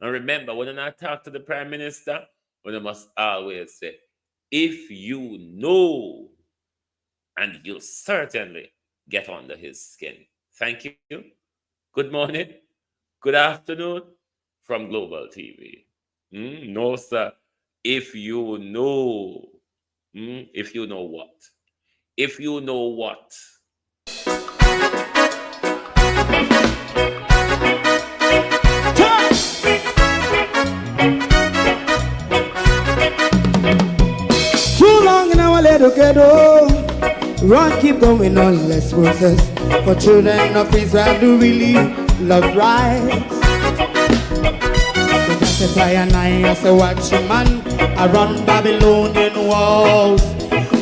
And remember, when I talk to the Prime Minister, we must always say, if you know, and you'll certainly get under his skin. Thank you. Good morning. Good afternoon from Global TV. No, sir. If you know, if you know what? If you know what? Too long in our little ghetto, run keep going on less process. For children of Israel do really love rights. So that's why I say watch you man, I run Babylonian walls.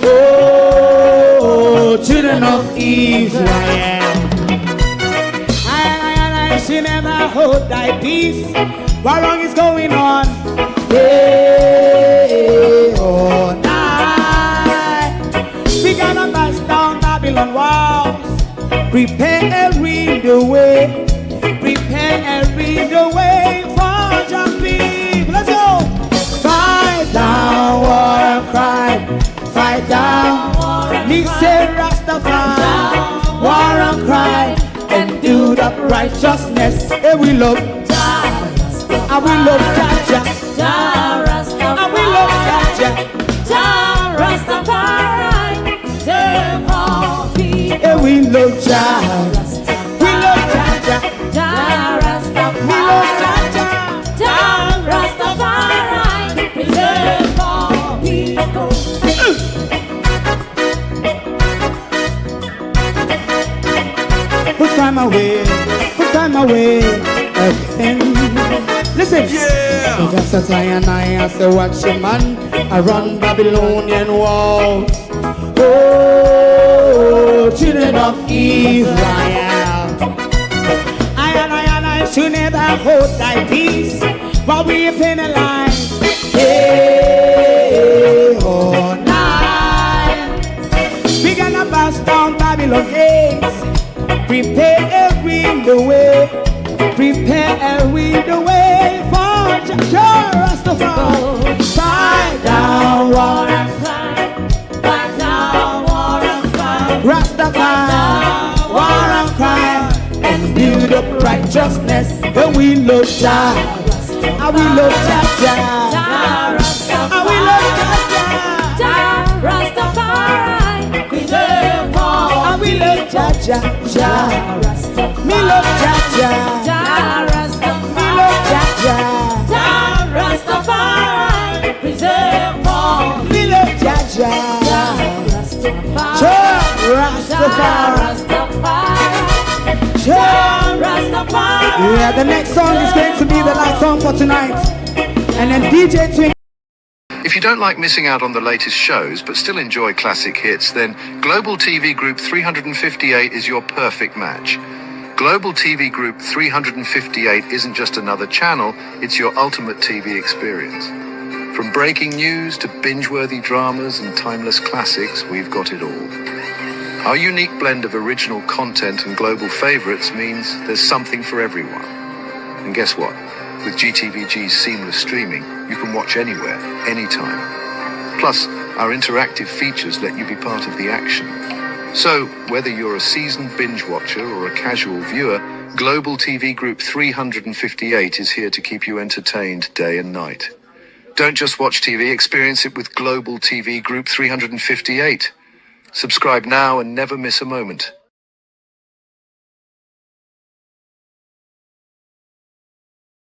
Oh, children of Israel, I should never hold thy peace. What wrong is going on? Day or night, we gonna bust down Babylon walls. Prepare every the way. Prepare every the way for jumping. Let's go. Fight down war and crime. Fight down. Me say Rastafari. War and crime. And do the righteousness. And we love. And we love Jaja. And we love Jaja. Rastafari. And we love Jaja. We love Jaja. We love Jaja. Rastafari. Preserve all people. Put time away again. Listen, yeah. So just as I say watch your man, I run Babylonian walls. Oh, children of Israel, I should never hold thy peace, but we are penalized day or night. We gonna bust down Babylon gates. Prepare every the way. Prepare every the way for Rastafari. Fight down war and crime. Fight down war and crime. Rastafari. War and crime. And build up righteousness. And we love Jah. And we love Jah. And we love Jah. Rastafari. Preserve all. And we love Jah. Me love Jaja. Me love Jaja. Rastafari. Preserve all. Me love Jaja. Rastafari. Yeah, the next song is going to be the last song for tonight. And then DJ Twin. If you don't like missing out on the latest shows but still enjoy classic hits, then Global TV Group 358 is your perfect match. Global TV Group 358 isn't just another channel, it's your ultimate TV experience. From breaking news to binge-worthy dramas and timeless classics, we've got it all. Our unique blend of original content and global favorites means there's something for everyone. And guess what? With GTVG's seamless streaming, you can watch anywhere, anytime. Plus, our interactive features let you be part of the action. So, whether you're a seasoned binge watcher or a casual viewer, Global TV Group 358 is here to keep you entertained day and night. Don't just watch TV, experience it with Global TV Group 358. Subscribe now and never miss a moment.